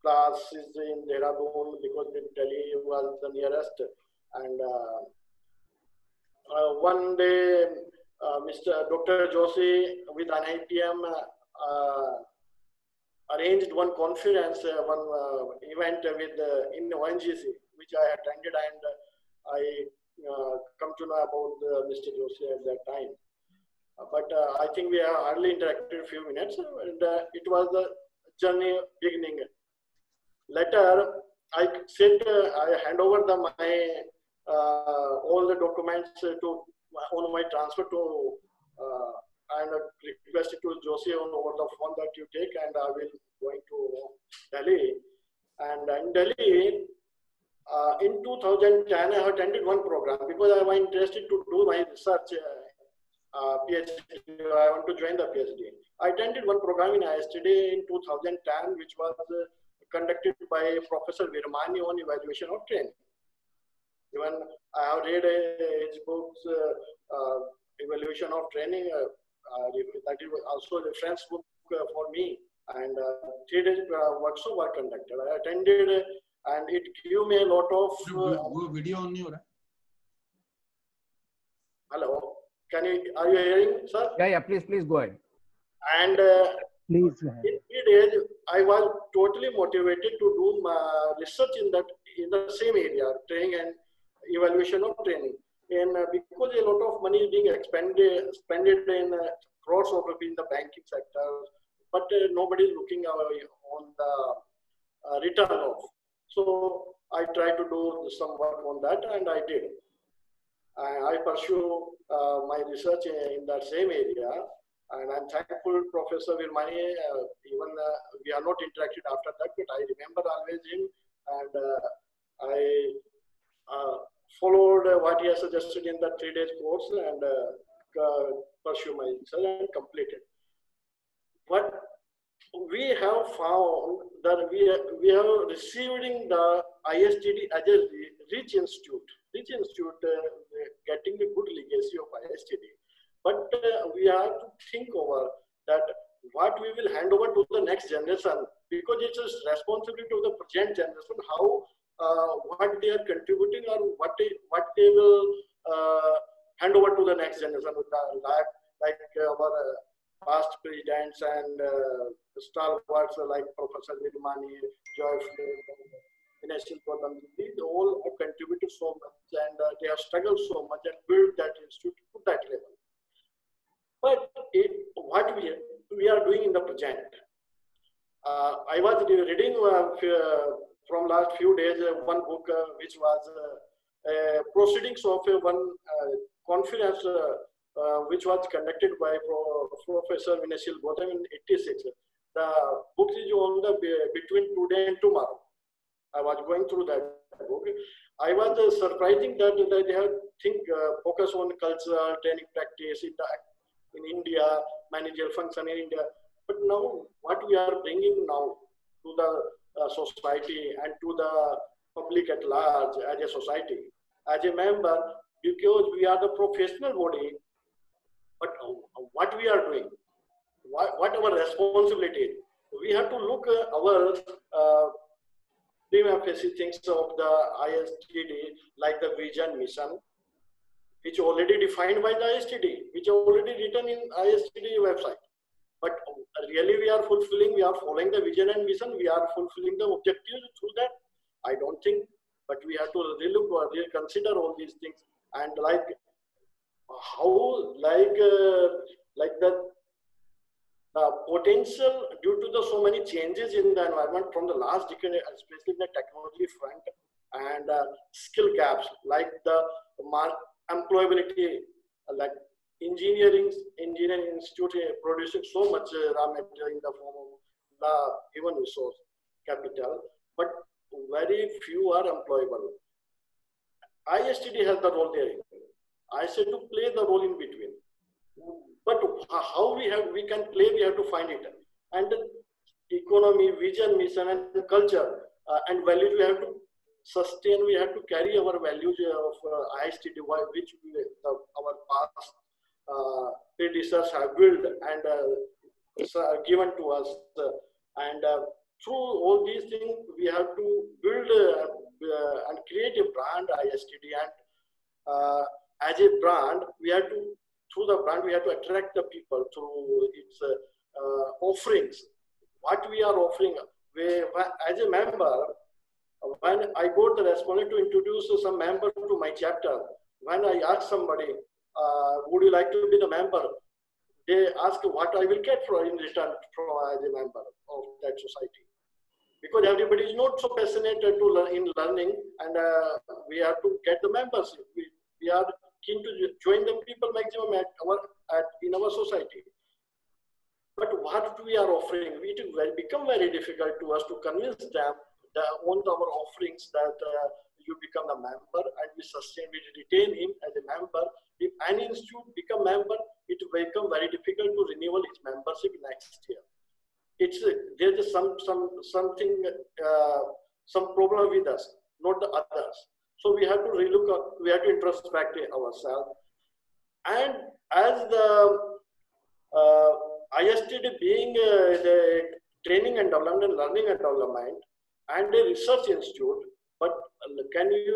[SPEAKER 10] classes in Dehradun because Delhi was the nearest. And one day, Mr. Dr. Joshi with an IPM arranged one conference, one event with in ONGC, which I attended, and I come to know about Mr. Joshi at that time. But I think we have hardly interacted a few minutes, and it was the journey beginning. Later, I said I hand over my all the documents on my transfer to and requested to Joshi over the phone that you take, and I will going to Delhi. And in Delhi, in 2010, I attended one program because I was interested to do my research PhD. I want to join the PhD. I attended one program in ISTD in 2010, which was conducted by Professor Virmani on evaluation of training. Even I have read his books, Evaluation of Training. That is also a reference book for me. And 3 days workshop were conducted. I attended, and it gave me a lot of.
[SPEAKER 11] Video on you, right?
[SPEAKER 10] Hello, are you hearing, sir?
[SPEAKER 2] Yeah, please go ahead.
[SPEAKER 10] And
[SPEAKER 6] please.
[SPEAKER 10] In 3 days, I was totally motivated to do research in the same area, training and evaluation of training. And because a lot of money is being expended in crores of rupees in the banking sector, but nobody is looking on the return of. So I tried to do some work on that, and I did. I pursue my research in that same area, And I'm thankful Professor Virmani, even we are not interacted after that, but I remember always him, and I followed what he has suggested in the 3 days course and pursue myself and completed. But we have found that we have receiving the ISTD as a rich institute, getting a good legacy of ISTD. But we have to think over that what we will hand over to the next generation, because it's a responsibility to the present generation, how what they are contributing or what they will hand over to the next generation, like our past presidents and stalwarts like Professor Virmani, Joy Ineshil Gautam. These all have contributed so much, and they have struggled so much and built that institute to that level. But what we are doing in the present, I was reading from last few days one book which was proceedings of one conference which was conducted by Professor Ineshil Gautam in '86. The book is on the between today and tomorrow. I was going through that book. I was surprising that they have focus on culture, training practice in India, managerial function in India. But now what we are bringing now to the society and to the public at large as a society, as a member, because we are the professional body, but what we are doing, what our responsibility, we have to look our prima facie things of the ISTD, like the vision, mission, which already defined by the ISTD, which are already written in ISTD website. But really we are fulfilling, we are following the vision and mission, we are fulfilling the objectives through that? I don't think, but we have to relook or reconsider all these things. And like how, like the potential due to the so many changes in the environment from the last decade, especially in the technology front, and skill gaps, like the employability, like engineering institute producing so much raw material in the form of the human resource capital, but very few are employable. ISTD has the role there. I said to play the role in between. But how we can play, we have to find it. And the economy, vision, mission, and culture and values we have to sustain. We have to carry our values of ISTD, which our past predecessors have built and given to us. And through all these things, we have to build and create a brand ISTD. And as a brand, we have to, through the brand, we have to attract the people through its offerings. What we are offering, as a member, when I got the responsibility to introduce some member to my chapter, when I ask somebody, would you like to be the member? They ask what I will get in return as a member of that society. Because everybody is not so passionate in learning, and we have to get the members. We are keen to join the people maximum in our society. But what we are offering, it will become very difficult to us to convince them on our offerings that you become a member and we sustain, we retain him as a member. If any institute become member, it will become very difficult to renew its membership next year. There's something, some problem with us, not the others. So we have to relook, we have to introspect ourselves. And as the ISTD being the training and development and learning and development and a research institute, but can we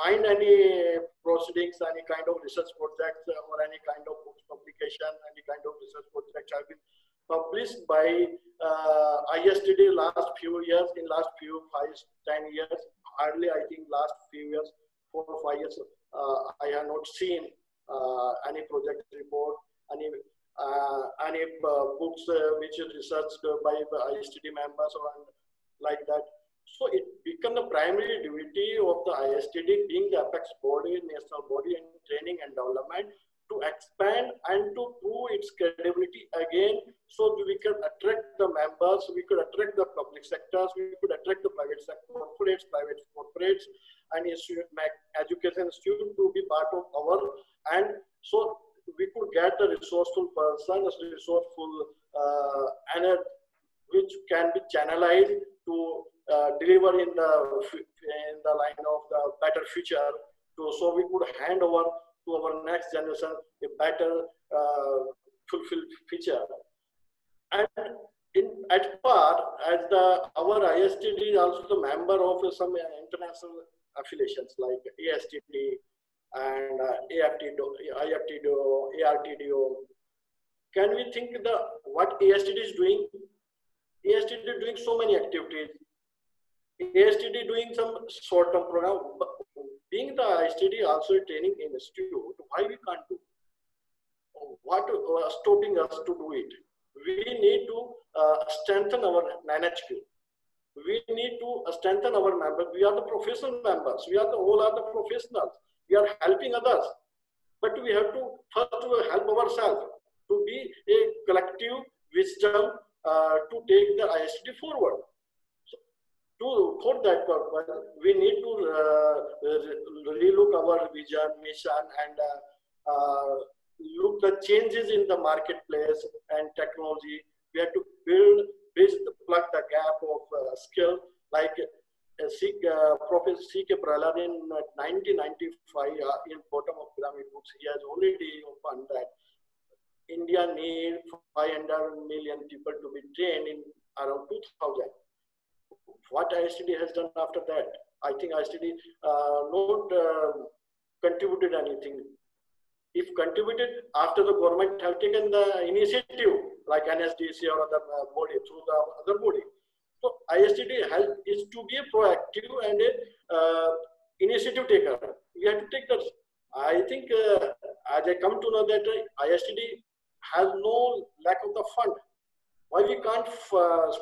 [SPEAKER 10] find any proceedings, any kind of research projects or any kind of books publication, any kind of research projects have been published by ISTD last few years, in last few 5-10 years, hardly I think last few years, 4 or 5 years, I have not seen any project report, any books which is researched by ISTD members or like that. So it became the primary duty of the ISTD, being the apex body, national body in training and development, to expand and to prove its credibility again, so that we can attract the members, we could attract the public sectors, we could attract the private sector, private corporates, and education institute to be part of our, and so we could get a resourceful person, a resourceful which can be channelized to deliver in the line of the better future, so we could hand over to our next generation a better fulfilled future. And at par, as our ISTD is also the member of some international affiliations like ASTD and IFTDO, ARTDO. Can we think what ASTD is doing? ASTD is doing so many activities. ASTD doing some short-term program. Being the ISTD also a training institute, why we can't do? What stopping us to do it? We need to strengthen our NHQ. We need to strengthen our members. We are the professional members. We are all are the professionals. We are helping others, but we have to first help ourselves to be a collective wisdom to take the ISTD forward. For that purpose, we need to relook our vision, mission, and look the changes in the marketplace and technology. We have to plug the gap of skill, like Professor C.K. Prahlad in 1995 in bottom of pyramid books, he has already opened that India needs 500 million people to be trained in around 2000. What ISTD has done after that? I think ISTD not contributed anything. If contributed, after the government have taken the initiative, like NSDC or other body, through the other body. So ISTD is to be a proactive and a initiative taker. We have to take that. I think as I come to know that ISTD has no lack of the fund. Why we can't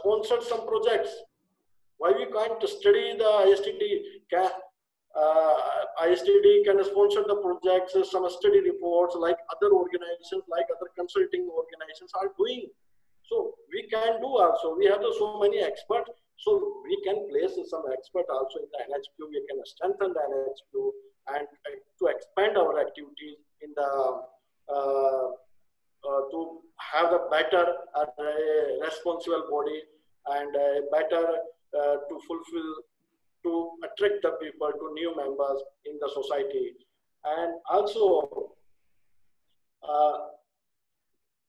[SPEAKER 10] sponsor some projects? Why we can't study the ISTD? ISTD can sponsor the projects, some study reports like other organizations, like other consulting organizations are doing. So we can do also. We have so many experts, so we can place some expert also in the NHQ. We can strengthen the NHQ and to expand our activities in the to have a better responsible body and a better to fulfill, to attract the people to new members in the society, and also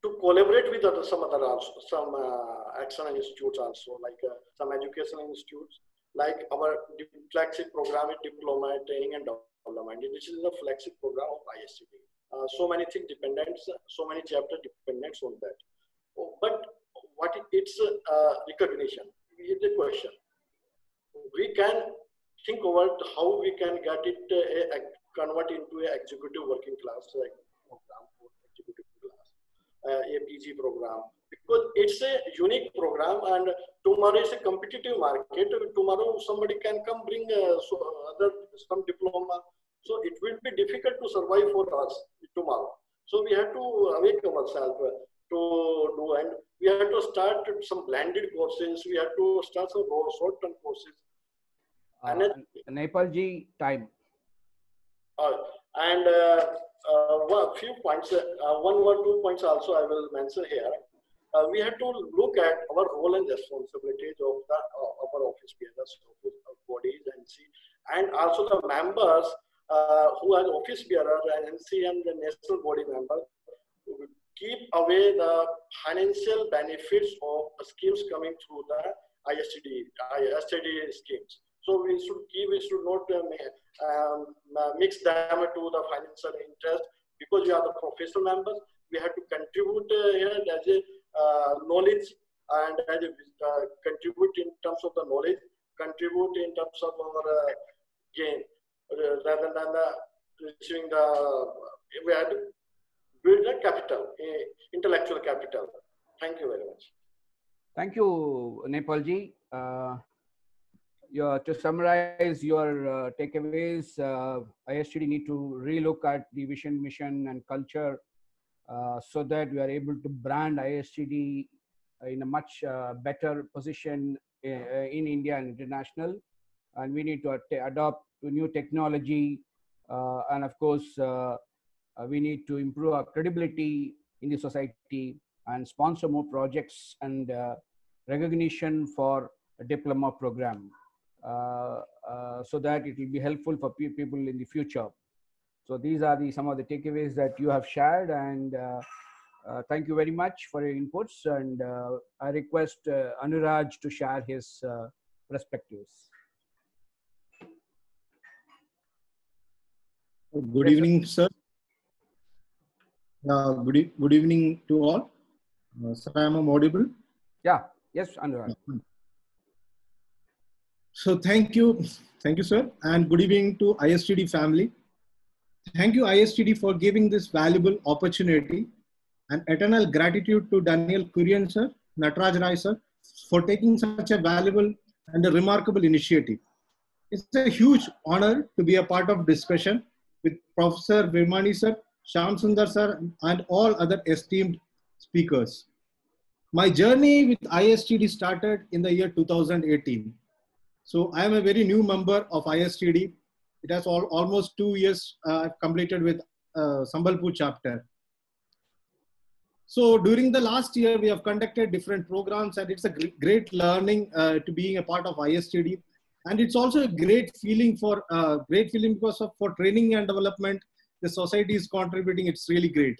[SPEAKER 10] to collaborate with some other also, some external institutes also, like some educational institutes, like our flagship program is Diploma in Training and Development. This is the flagship program of ISTD. So many things dependents, so many chapter dependents on that. But what its recognition is the question. We can think about how we can get it convert into an executive working class program for executive class, a PG program, because it's a unique program, and tomorrow is a competitive market. Tomorrow somebody can come bring some diploma, so it will be difficult to survive for us tomorrow. So we have to awake ourselves to do, and we have to start some blended courses. We have to start some short-term courses.
[SPEAKER 8] Nepalji, time.
[SPEAKER 10] And a few points, 1 or 2 points also I will mention here. We have to look at our role and responsibilities of our office bearers, bodies, and also the members who are office bearer and NC and the national body members. Keep away the financial benefits of schemes coming through the ISTD schemes. So we should not mix them to the financial interest, because we are the professional members. We have to contribute here as a knowledge, and as a contribute in terms of the knowledge, contribute in terms of our gain, rather than receiving we have to build a capital, intellectual capital. Thank you very much.
[SPEAKER 8] Thank you, Nepalji. to summarize your takeaways, ISTD need to relook at the vision, mission, and culture so that we are able to brand ISTD in a much better position in India and international. And we need to adopt to new technology, and of course, we need to improve our credibility in the society and sponsor more projects and recognition for a diploma program, so that it will be helpful for people in the future. So these are some of the takeaways that you have shared, and thank you very much for your inputs. And I request Anuraj to share his perspectives.
[SPEAKER 11] Good evening, sir. Good evening to all. Sir, I am audible?
[SPEAKER 8] Yeah. Yes, Anurag.
[SPEAKER 11] So thank you, sir, and good evening to ISTD family. Thank you, ISTD, for giving this valuable opportunity, and eternal gratitude to Daniel Kurian, sir, Nataraj Rai, sir, for taking such a valuable and a remarkable initiative. It's a huge honor to be a part of discussion with Professor Virmani, sir, Shyam Sundar, sir, and all other esteemed speakers. My journey with ISTD started in the year 2018. So I am a very new member of ISTD. It has almost 2 years completed with Sambalpur chapter. So during the last year, we have conducted different programs, and it's a great learning to being a part of ISTD. And it's also a great feeling because for training and development, the society is contributing. It's really great.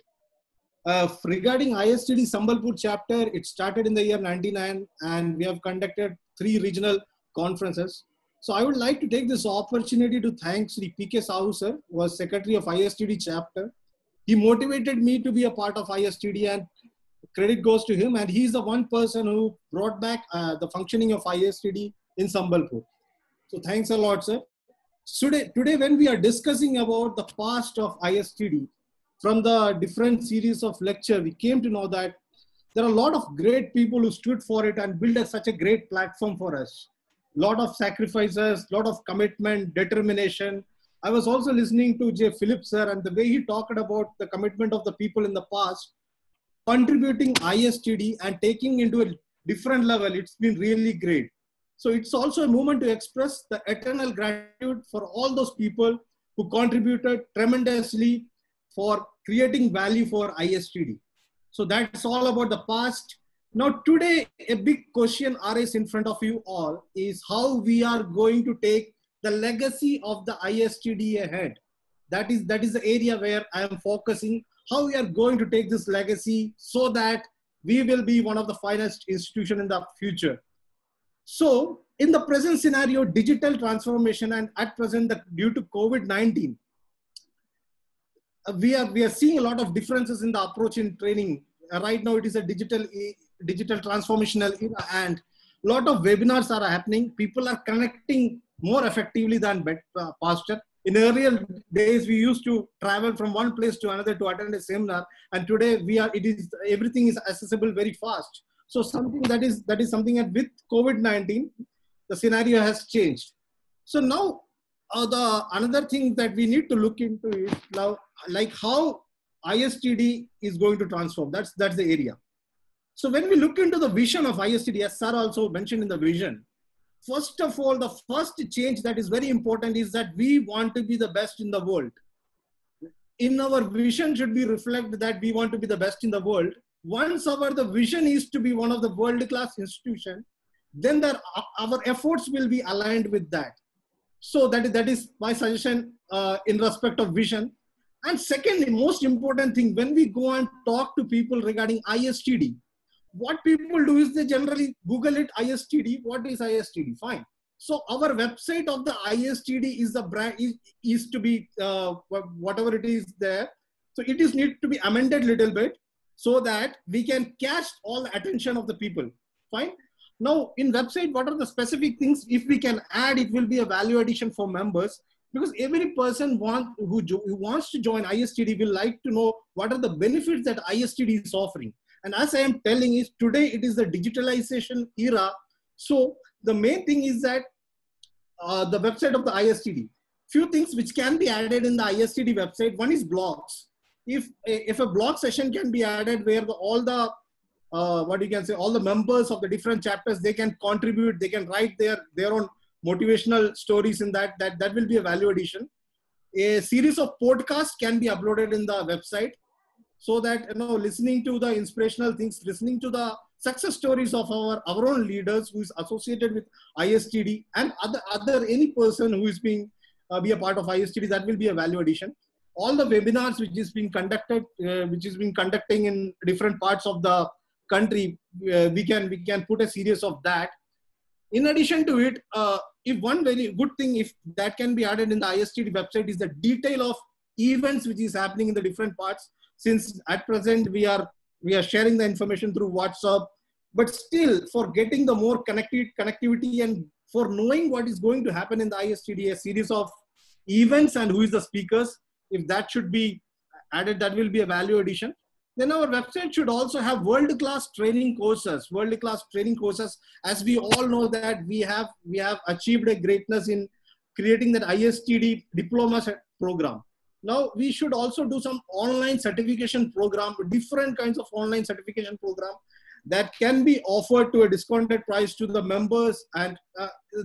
[SPEAKER 11] Regarding ISTD Sambalpur chapter, it started in the year 99, and we have conducted 3 regional conferences. So I would like to take this opportunity to thank Sri P.K. Sahu, sir, who was Secretary of ISTD chapter. He motivated me to be a part of ISTD, and credit goes to him. And he's the one person who brought back the functioning of ISTD in Sambalpur. So thanks a lot, sir. Today, when we are discussing about the past of ISTD, from the different series of lecture, we came to know that there are a lot of great people who stood for it and built such a great platform for us. A lot of sacrifices, a lot of commitment, determination. I was also listening to J. Philip, sir, and the way he talked about the commitment of the people in the past, contributing ISTD and taking into a different level, it's been really great. So it's also a moment to express the eternal gratitude for all those people who contributed tremendously for creating value for ISTD. So that's all about the past. Now today, a big question arises in front of you all is how we are going to take the legacy of the ISTD ahead. That is the area where I am focusing, how we are going to take this legacy so that we will be one of the finest institutions in the future. So in the present scenario, digital transformation, and at present due to COVID-19, we are seeing a lot of differences in the approach in training. Right now, it is a digital transformational era, and a lot of webinars are happening. People are connecting more effectively than past. In earlier days, we used to travel from one place to another to attend a seminar, and today everything is accessible very fast. So that is something that with COVID-19, the scenario has changed. So now another thing that we need to look into is now, like how ISTD is going to transform. That's the area. So when we look into the vision of ISTD, as Sir also mentioned in the vision, first of all, the first change that is very important is that we want to be the best in the world. In our vision should be reflect that we want to be the best in the world. Once the vision is to be one of the world-class institutions, then our efforts will be aligned with that. So that is my suggestion in respect of vision. And secondly, most important thing, when we go and talk to people regarding ISTD, what people do is they generally Google it, ISTD. What is ISTD? Fine. So our website of the ISTD is the brand is to be whatever it is there. So it is need to be amended a little bit so that we can catch all the attention of the people. Fine. Now in website, what are the specific things? If we can add, it will be a value addition for members, because every person who wants to join ISTD will like to know what are the benefits that ISTD is offering. And as I am telling is today it is the digitalization era. So the main thing is that the website of the ISTD. Few things which can be added in the ISTD website. One is blogs. If a blog session can be added where all the all the members of the different chapters, they can contribute, they can write their own motivational stories in that will be a value addition. A series of podcasts can be uploaded in the website, so that listening to the inspirational things, listening to the success stories of our own leaders who is associated with ISTD and other any person who is being be a part of ISTD, that will be a value addition. All the webinars which is being conducted, conducting in different parts of the country, we can put a series of that. In addition to it, if one very good thing, if that can be added in the ISTD website, is the detail of events which is happening in the different parts. Since at present we are sharing the information through WhatsApp, but still for getting the more connectivity and for knowing what is going to happen in the ISTD, a series of events and who is the speakers, if that should be added, that will be a value addition. Then our website should also have world-class training courses. As we all know that we have achieved a greatness in creating that ISTD diploma program. Now we should also do some online certification program, different kinds of online certification program that can be offered to a discounted price to the members, and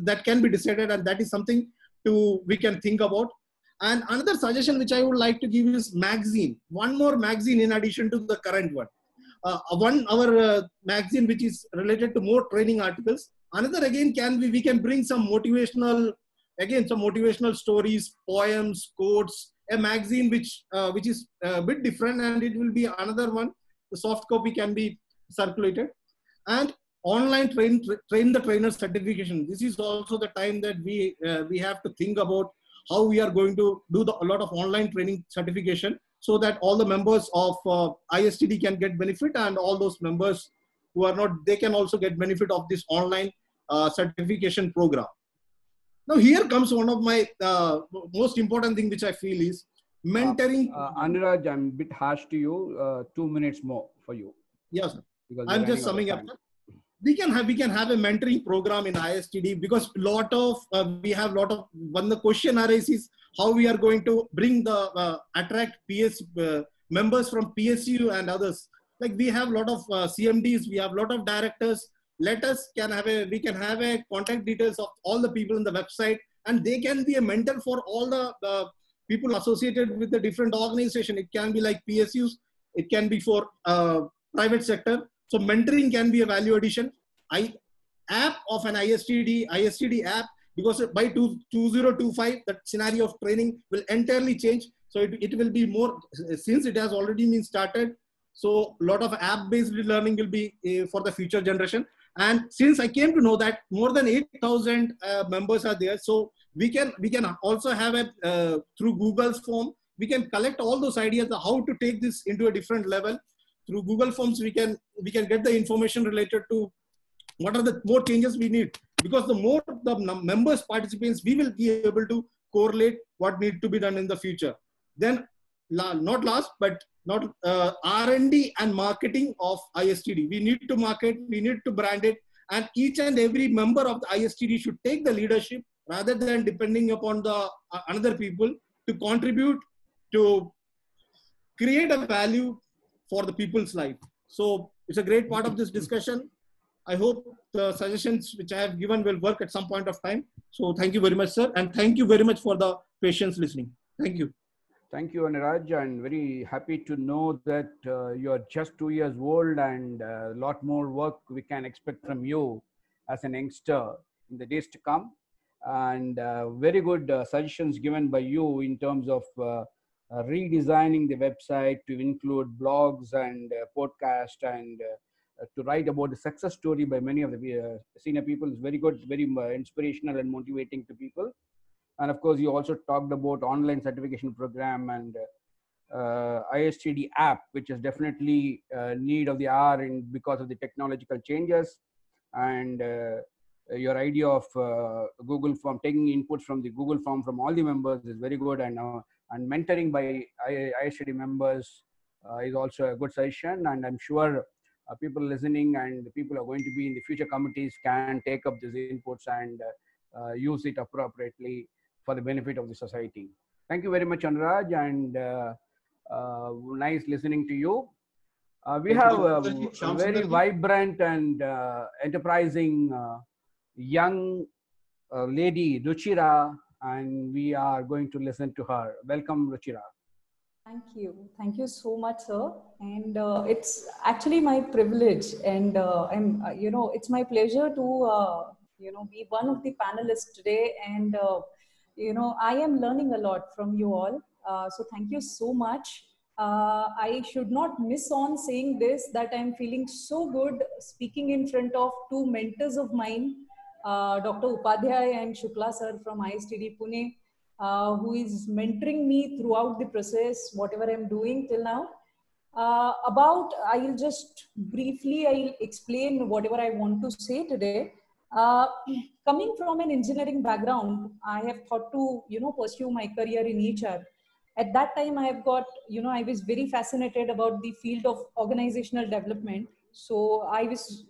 [SPEAKER 11] that can be decided, and that is something we can think about. And another suggestion which I would like to give is magazine. One more magazine in addition to the current one. Our magazine which is related to more training articles. Another again we can bring some motivational stories, poems, quotes. A magazine which is a bit different, and it will be another one. The soft copy can be circulated. And online train the trainer certification. This is also the time that we have to think about how we are going to do a lot of online training certification, so that all the members of ISTD can get benefit, and all those members who are not, they can also get benefit of this online certification program. Now here comes one of my most important thing which I feel is mentoring.
[SPEAKER 8] Anuraj, I'm a bit harsh to you. 2 minutes more for you.
[SPEAKER 11] Yes, sir. I'm just summing up. We can have a mentoring program in ISTD, because we have when the question arises how we are going to bring the attract members from PSU and others. Like we have a lot of CMDs, we have a lot of directors. We can have a contact details of all the people in the website, and they can be a mentor for all the people associated with the different organization. It can be like PSUs, it can be for private sector. So mentoring can be a value addition. App of an ISTD app, because by 2025, the scenario of training will entirely change. So it will be more, since it has already been started. So a lot of app-based learning will be for the future generation. And since I came to know that more than 8,000 members are there, so we can also have through Google's form, we can collect all those ideas of how to take this into a different level. Through Google Forms, we can get the information related to what are the more changes we need, because the more the members participants, we will be able to correlate what needs to be done in the future. Then not last, but not R&D and marketing of ISTD. We need to market, we need to brand it, and each and every member of the ISTD should take the leadership rather than depending upon the another people to contribute to create a value for the people's life. So it's a great part of this discussion. I hope the suggestions which I have given will work at some point of time. So thank you very much, sir. And thank you very much for the patience listening. Thank you.
[SPEAKER 8] Thank you, Anuraj. And very happy to know that you're just 2 years old, and a lot more work we can expect from you as an youngster in the days to come. And very good suggestions given by you in terms of redesigning the website to include blogs and podcasts, and to write about the success story by many of the senior people is very good, very inspirational and motivating to people. And of course, you also talked about online certification program and ISTD app, which is definitely need of the hour because of the technological changes. And your idea of Google Form, taking inputs from the Google Form from all the members is very good. And mentoring by ISTD members is also a good suggestion. And I'm sure people listening and the people who are going to be in the future committees can take up these inputs and use it appropriately for the benefit of the society. Thank you very much, Anuraj, and nice listening to you. We have a very vibrant and enterprising young lady, Ruchira, and we are going to listen to her. Welcome, Ruchira.
[SPEAKER 12] Thank you. Thank you so much, sir. And it's actually my privilege, and it's my pleasure to, be one of the panelists today. And, I am learning a lot from you all. So thank you so much. I should not miss on saying this, that I'm feeling so good speaking in front of two mentors of mine, Dr. Upadhyay and Shukla sir from ISTD Pune, who is mentoring me throughout the process, whatever I'm doing till now. I'll just briefly, I'll explain whatever I want to say today. Coming from an engineering background, I have thought to, pursue my career in HR. At that time, I have got, I was very fascinated about the field of organizational development. So I was,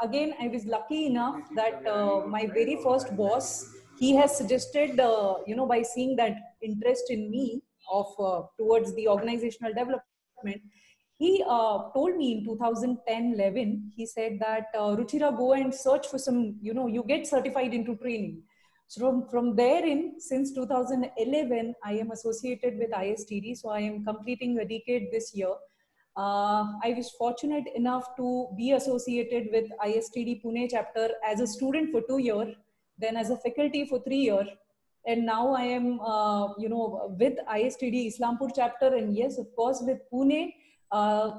[SPEAKER 12] again, I was lucky enough that my very first boss, he has suggested, by seeing that interest in me of towards the organizational development, he told me in 2010-11, he said that, Ruchira, go and search for some, you get certified into training. So from therein, since 2011, I am associated with ISTD. So I am completing a decade this year. I was fortunate enough to be associated with ISTD Pune chapter as a student for 2 years, then as a faculty for 3 years. And now I am, with ISTD Islampur chapter, and yes, of course, with Pune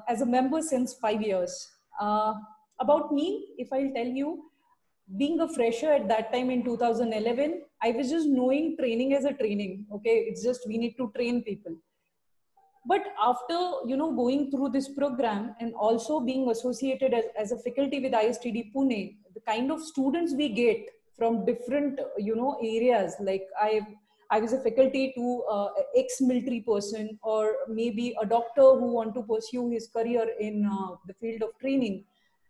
[SPEAKER 12] as a member since 5 years. About me, if I'll tell you, being a fresher at that time in 2011, I was just knowing training as a training. Okay, it's just we need to train people. But after going through this program and also being associated as a faculty with ISTD Pune, the kind of students we get from different areas, like I was a faculty to ex-military person, or maybe a doctor who want to pursue his career in the field of training.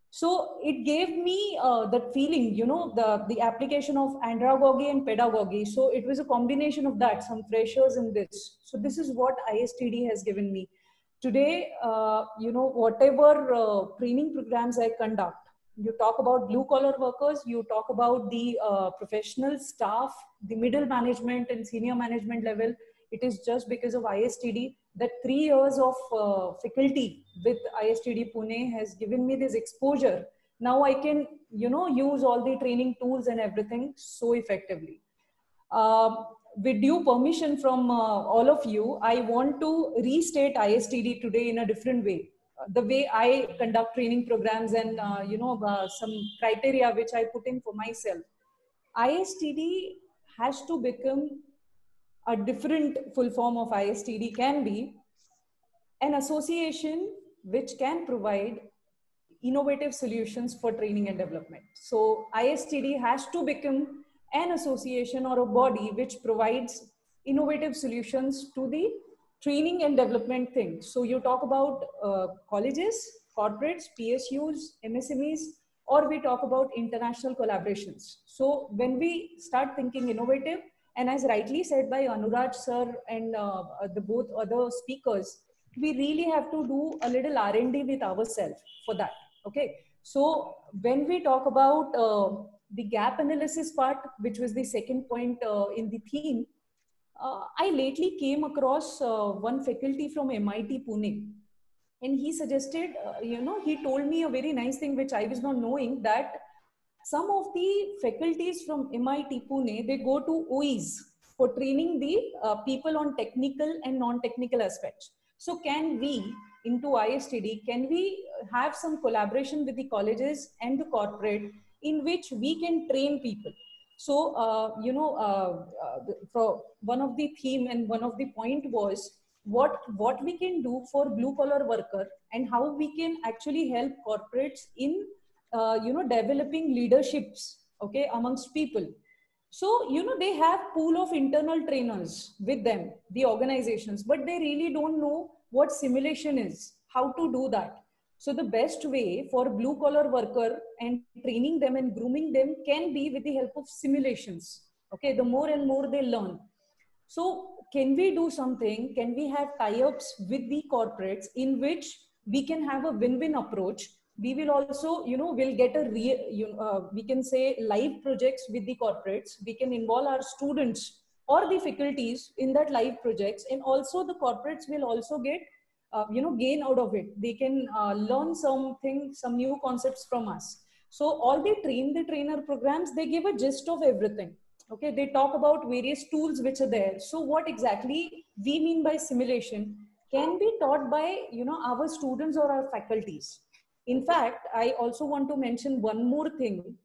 [SPEAKER 12] So it gave me that feeling, the application of andragogy and pedagogy. So it was a combination of that, some freshers in this. So this is what ISTD has given me. Today, whatever training programs I conduct, you talk about blue collar workers, you talk about the professional staff, the middle management and senior management level. It is just because of ISTD that 3 years of faculty with ISTD Pune has given me this exposure. Now I can, use all the training tools and everything so effectively. With due permission from all of you, I want to restate ISTD today in a different way. The way I conduct training programs and, some criteria which I put in for myself. ISTD has to become a different full form of ISTD can be an association which can provide innovative solutions for training and development. So ISTD has to become an association or a body which provides innovative solutions to the training and development thing. So you talk about colleges, corporates, PSUs, MSMEs, or we talk about international collaborations. So when we start thinking innovative, and as rightly said by Anuraj sir and the both other speakers, we really have to do a little R&D with ourselves for that. Okay. So when we talk about the gap analysis part, which was the second point in the theme, I lately came across one faculty from MIT Pune, and he suggested, he told me a very nice thing which I was not knowing, that some of the faculties from MIT Pune, they go to OEs for training the people on technical and non-technical aspects. So can we, into ISTD, can we have some collaboration with the colleges and the corporate in which we can train people? So, for one of the theme and one of the point was what we can do for blue collar worker and how we can actually help corporates in developing leaderships, okay, amongst people. So, they have pool of internal trainers with them, the organizations, but they really don't know what simulation is, how to do that. So the best way for blue collar worker and training them and grooming them can be with the help of simulations. Okay, the more and more they learn. So can we do something? Can we have tie-ups with the corporates in which we can have a win-win approach? We will also, we'll get a we can say live projects with the corporates. We can involve our students or the faculties in that live projects, and also the corporates will also get, gain out of it. They can learn something, some new concepts from us. So all the train the trainer programs, they give a gist of everything. Okay, they talk about various tools which are there. So what exactly we mean by simulation can be taught by, our students or our faculties. In fact, I also want to mention one more thing,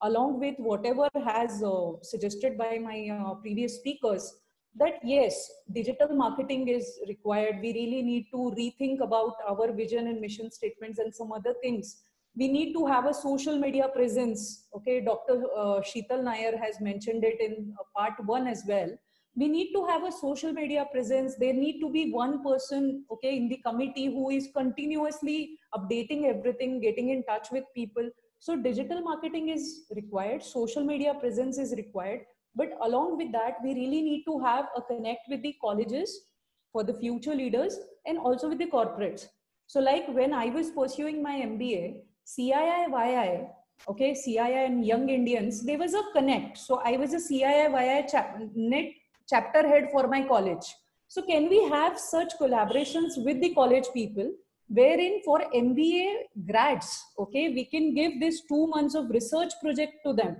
[SPEAKER 12] along with whatever has suggested by my previous speakers, that yes, digital marketing is required. We really need to rethink about our vision and mission statements and some other things. We need to have a social media presence. Okay, Dr. Sheetal Nair has mentioned it in part 1 as well. We need to have a social media presence. There need to be one person, okay, in the committee who is continuously updating everything, getting in touch with people. So digital marketing is required, social media presence is required. But along with that, we really need to have a connect with the colleges for the future leaders and also with the corporates. So like when I was pursuing my MBA, CII-YI, okay, CII and Young Indians, there was a connect. So I was a CII-YI net chapter head for my college. So can we have such collaborations with the college people, wherein for MBA grads, okay, we can give this 2 months of research project to them.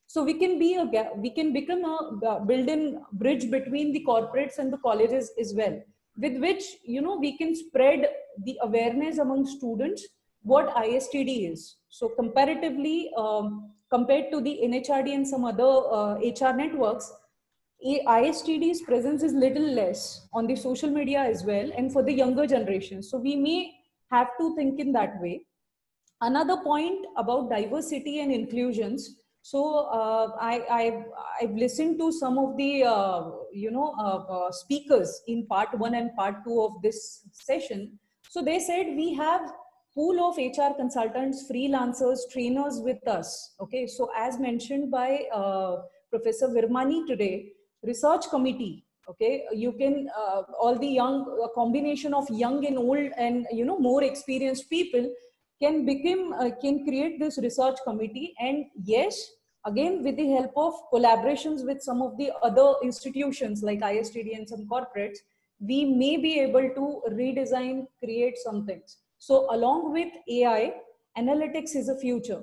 [SPEAKER 12] So we can become a built-in bridge between the corporates and the colleges as well, with which, we can spread the awareness among students what ISTD is. So comparatively, compared to the NHRD and some other HR networks, ISTD's presence is little less on the social media as well, and for the younger generation. So we may have to think in that way. Another point about diversity and inclusions. So I've listened to some of the speakers in part 1 and part 2 of this session. So they said we have pool of HR consultants, freelancers, trainers with us. Okay, so as mentioned by Professor Virmani today, research committee. Okay, you can all the young, a combination of young and old and more experienced people can become can create this research committee. And yes, again with the help of collaborations with some of the other institutions like ISTD and some corporates, we may be able to redesign, create some things. So along with AI, analytics is a future.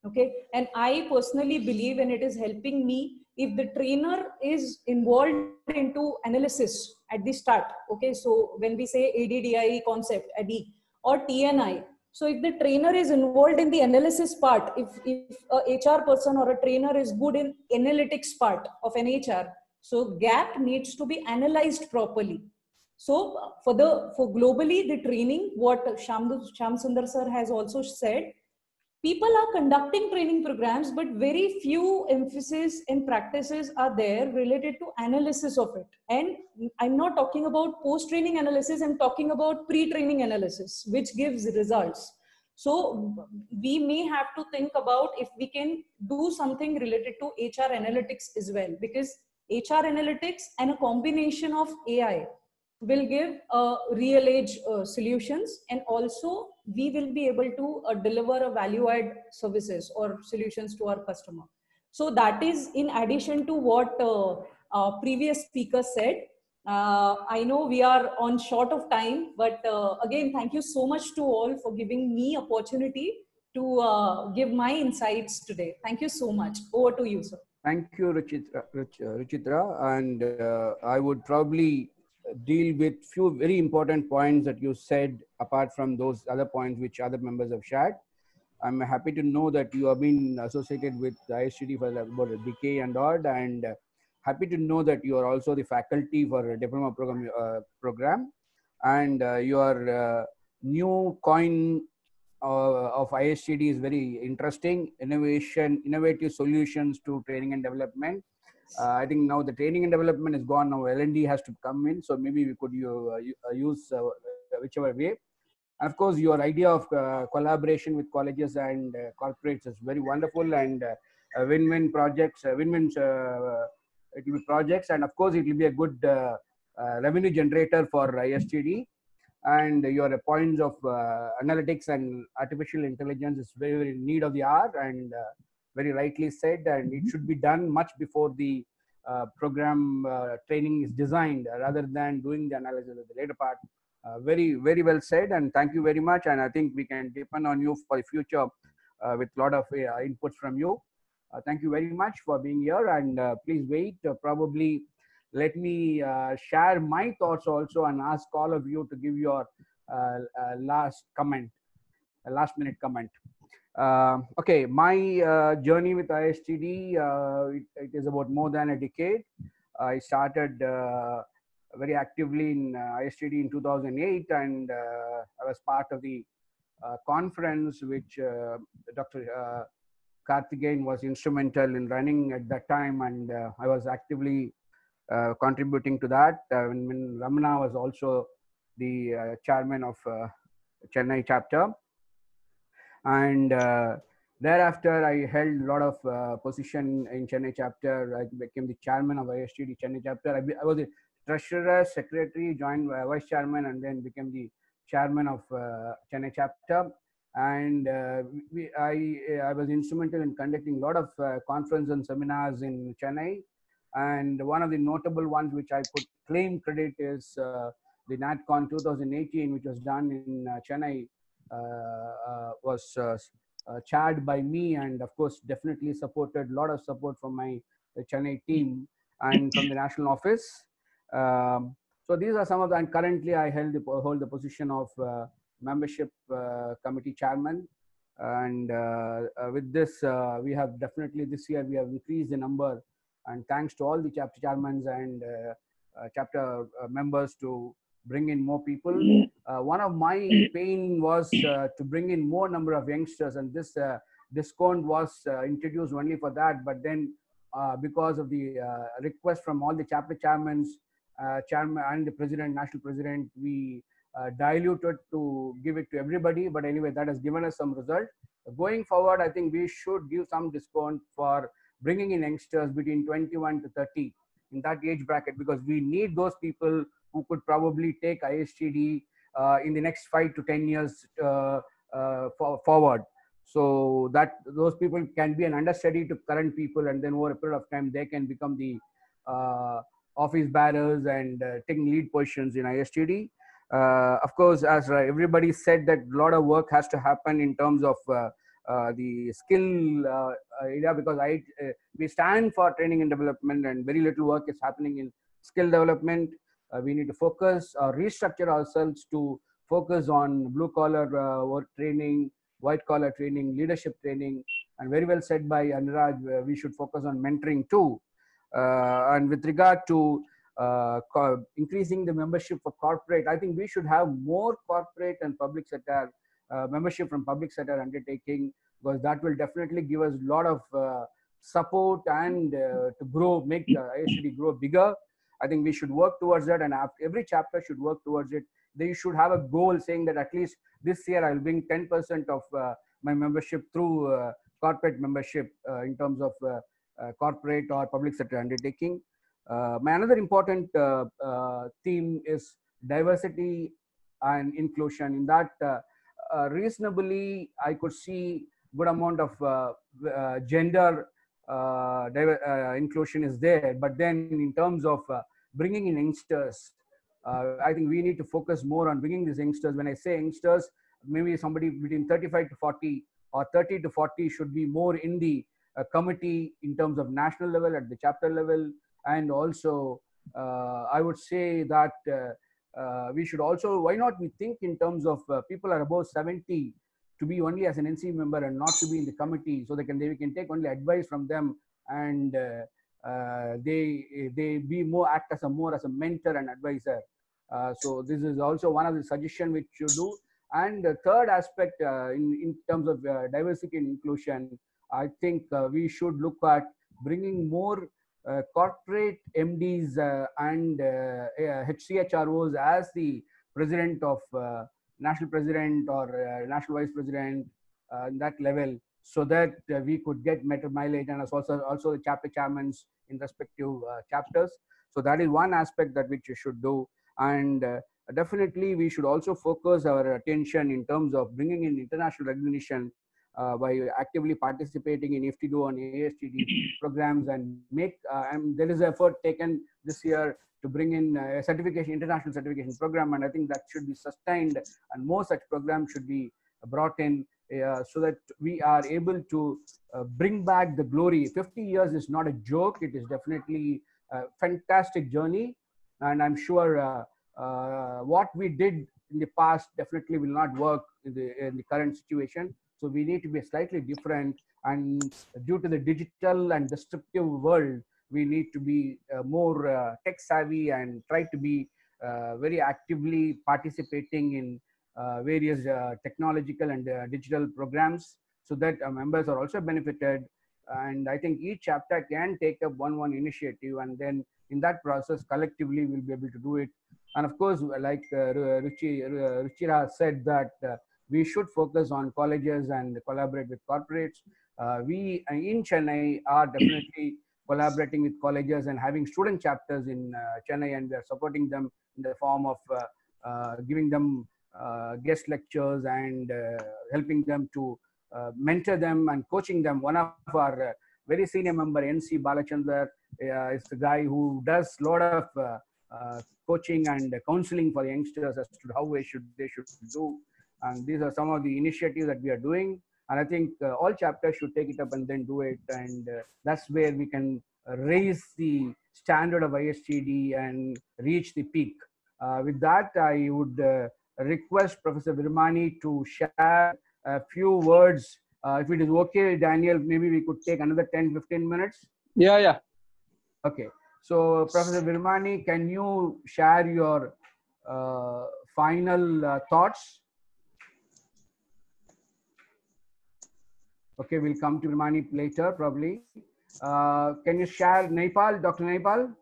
[SPEAKER 12] Okay, and I personally believe, and it is helping me, if the trainer is involved into analysis at the start. Okay, so when we say ADDIE concept, ADDIE or TNI, so if the trainer is involved in the analysis part, if a HR person or a trainer is good in analytics part of an HR, so gap needs to be analyzed properly. So for globally the training, what Shyam Sundar sir has also said, people are conducting training programs, but very few emphasis and practices are there related to analysis of it. And I'm not talking about post-training analysis, I'm talking about pre-training analysis, which gives results. So we may have to think about if we can do something related to HR analytics as well, because HR analytics and a combination of AI will give real age solutions, and also we will be able to deliver a value add services or solutions to our customer. So that is in addition to what previous speaker said. I know we are on short of time, but again, thank you so much to all for giving me opportunity to give my insights today. Thank you so much. Over to you, sir.
[SPEAKER 8] Thank you, Ruchitra. And I would probably deal with few very important points that you said, apart from those other points which other members have shared. I'm happy to know that you have been associated with the ISTD for about a decade and odd, and happy to know that you are also the faculty for a diploma program, and your new coin of ISTD is very interesting. Innovative solutions to training and development. I think now the training and development is gone. Now L&D has to come in. So maybe we could use whichever way. Of course, your idea of collaboration with colleges and corporates is very wonderful, and win-win projects, win-win it will be projects, and of course, it will be a good revenue generator for ISTD. And your points of analytics and artificial intelligence is very, very need of the hour, and very rightly said, and it should be done much before the program training is designed, rather than doing the analysis at the later part. Very, very well said, and thank you very much. And I think we can depend on you for the future with a lot of inputs from you. Thank you very much for being here, and please wait. Probably let me share my thoughts also, and ask all of you to give your last comment, last minute comment. Okay, my journey with ISTD, it is about more than a decade. I started very actively in ISTD in 2008, and I was part of the conference which Dr. Karthikeyan was instrumental in running at that time, and I was actively contributing to that. When Ramana was also the chairman of Chennai chapter, and thereafter I held a lot of position in Chennai chapter. I became the chairman of ISTD Chennai chapter. I was the treasurer, secretary, joined vice chairman, and then became the chairman of Chennai chapter. And I was instrumental in conducting a lot of conferences and seminars in Chennai. And one of the notable ones which I could claim credit is the NatCon 2018, which was done in Chennai, was chaired by me, and of course definitely supported, a lot of support from my Chennai team and from the national office. So these are some of the, and currently I hold the position of membership committee chairman. And with this, we have definitely this year we have increased the number, and thanks to all the chapter chairmen and chapter members to bring in more people. One of my pain was to bring in more number of youngsters, and this discount was introduced only for that. But then because of the request from all the chapter chairmen and the president, national president, we diluted to give it to everybody. But anyway, that has given us some result. Going forward, I think we should give some discount for bringing in youngsters between 21 to 30 in that age bracket, because we need those people who could probably take ISTD in the next 5 to 10 years forward. So that those people can be an understudy to current people, and then over a period of time they can become the office bearers and taking lead positions in ISTD. Of course, as everybody said, that a lot of work has to happen in terms of the skill area, because we stand for training and development, and very little work is happening in skill development. We need to focus or restructure ourselves to focus on blue collar work training, white collar training, leadership training, and very well said by Anurag, we should focus on mentoring too. And with regard to increasing the membership for corporate, I think we should have more corporate and public sector membership from public sector undertaking, because that will definitely give us a lot of support and to grow, make ISTD grow bigger. I think we should work towards that, and every chapter should work towards it. They should have a goal saying that at least this year I'll bring 10% of my membership through corporate membership in terms of corporate or public sector undertaking. My another important theme is diversity and inclusion. In that, reasonably, I could see good amount of gender inclusion is there, but then in terms of bringing in youngsters, I think we need to focus more on bringing these youngsters. When I say youngsters, maybe somebody between 35 to 40 or 30 to 40 should be more in the committee in terms of national level, at the chapter level. And also, I would say that we should also, why not we think in terms of people are above 70 to be only as an NC member and not to be in the committee, so we can take only advice from them, and they be more act as a mentor and advisor. So this is also one of the suggestions which you do. And the third aspect in terms of diversity and inclusion, I think we should look at bringing more corporate MDs and HCHROs as the president of national president or national vice president, that level, so that we could get better mileage, and also the chapter chairmans in respective chapters. So that is one aspect that which you should do. And definitely we should also focus our attention in terms of bringing in international recognition by actively participating in FTDO and ASTD programs, and and there is effort taken this year to bring in a international certification program, and I think that should be sustained, and more such programs should be brought in so that we are able to bring back the glory. 50 years is not a joke. It is definitely a fantastic journey, and I'm sure what we did in the past definitely will not work in the current situation. So we need to be slightly different, and due to the digital and disruptive world, we need to be more tech savvy and try to be very actively participating in various technological and digital programs, so that members are also benefited. And I think each chapter can take up one initiative, and then in that process collectively we'll be able to do it. And of course, like Ruchira said, that we should focus on colleges and collaborate with corporates. We in Chennai are definitely collaborating with colleges and having student chapters in Chennai, and we are supporting them in the form of giving them guest lectures and helping them to mentor them and coaching them. One of our very senior member, NC Balachandar, is the guy who does a lot of coaching and counseling for youngsters as to how they should do. And these are some of the initiatives that we are doing. And I think all chapters should take it up and then do it. And that's where we can raise the standard of ISTD and reach the peak. With that, I would request Professor Virmani to share a few words. If it is okay, Daniel, maybe we could take another 10-15 minutes.
[SPEAKER 1] Yeah.
[SPEAKER 8] Okay. So, Professor Virmani, can you share your final thoughts? Okay, we'll come to Virmani later, probably. Can you share Naipal, Dr. Naipal?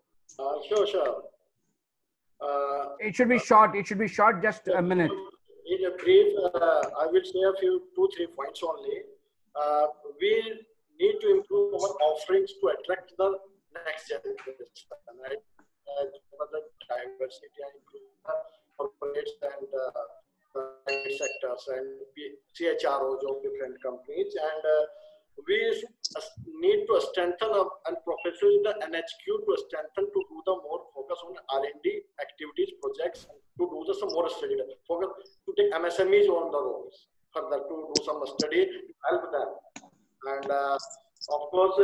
[SPEAKER 10] Sure.
[SPEAKER 8] It should be short. It should be short, just a minute.
[SPEAKER 10] In a brief, I will say a few 2-3 points only. We need to improve our offerings to attract the next generation, right? For the diversity and improve the corporates and private sectors and CHROs of different companies, and we need to strengthen up and professionally the NHQ to strengthen to do the more focus on R&D activities, projects, and to do the some more study, focus to take MSMEs on the roles, further to do some study to help them. And of course,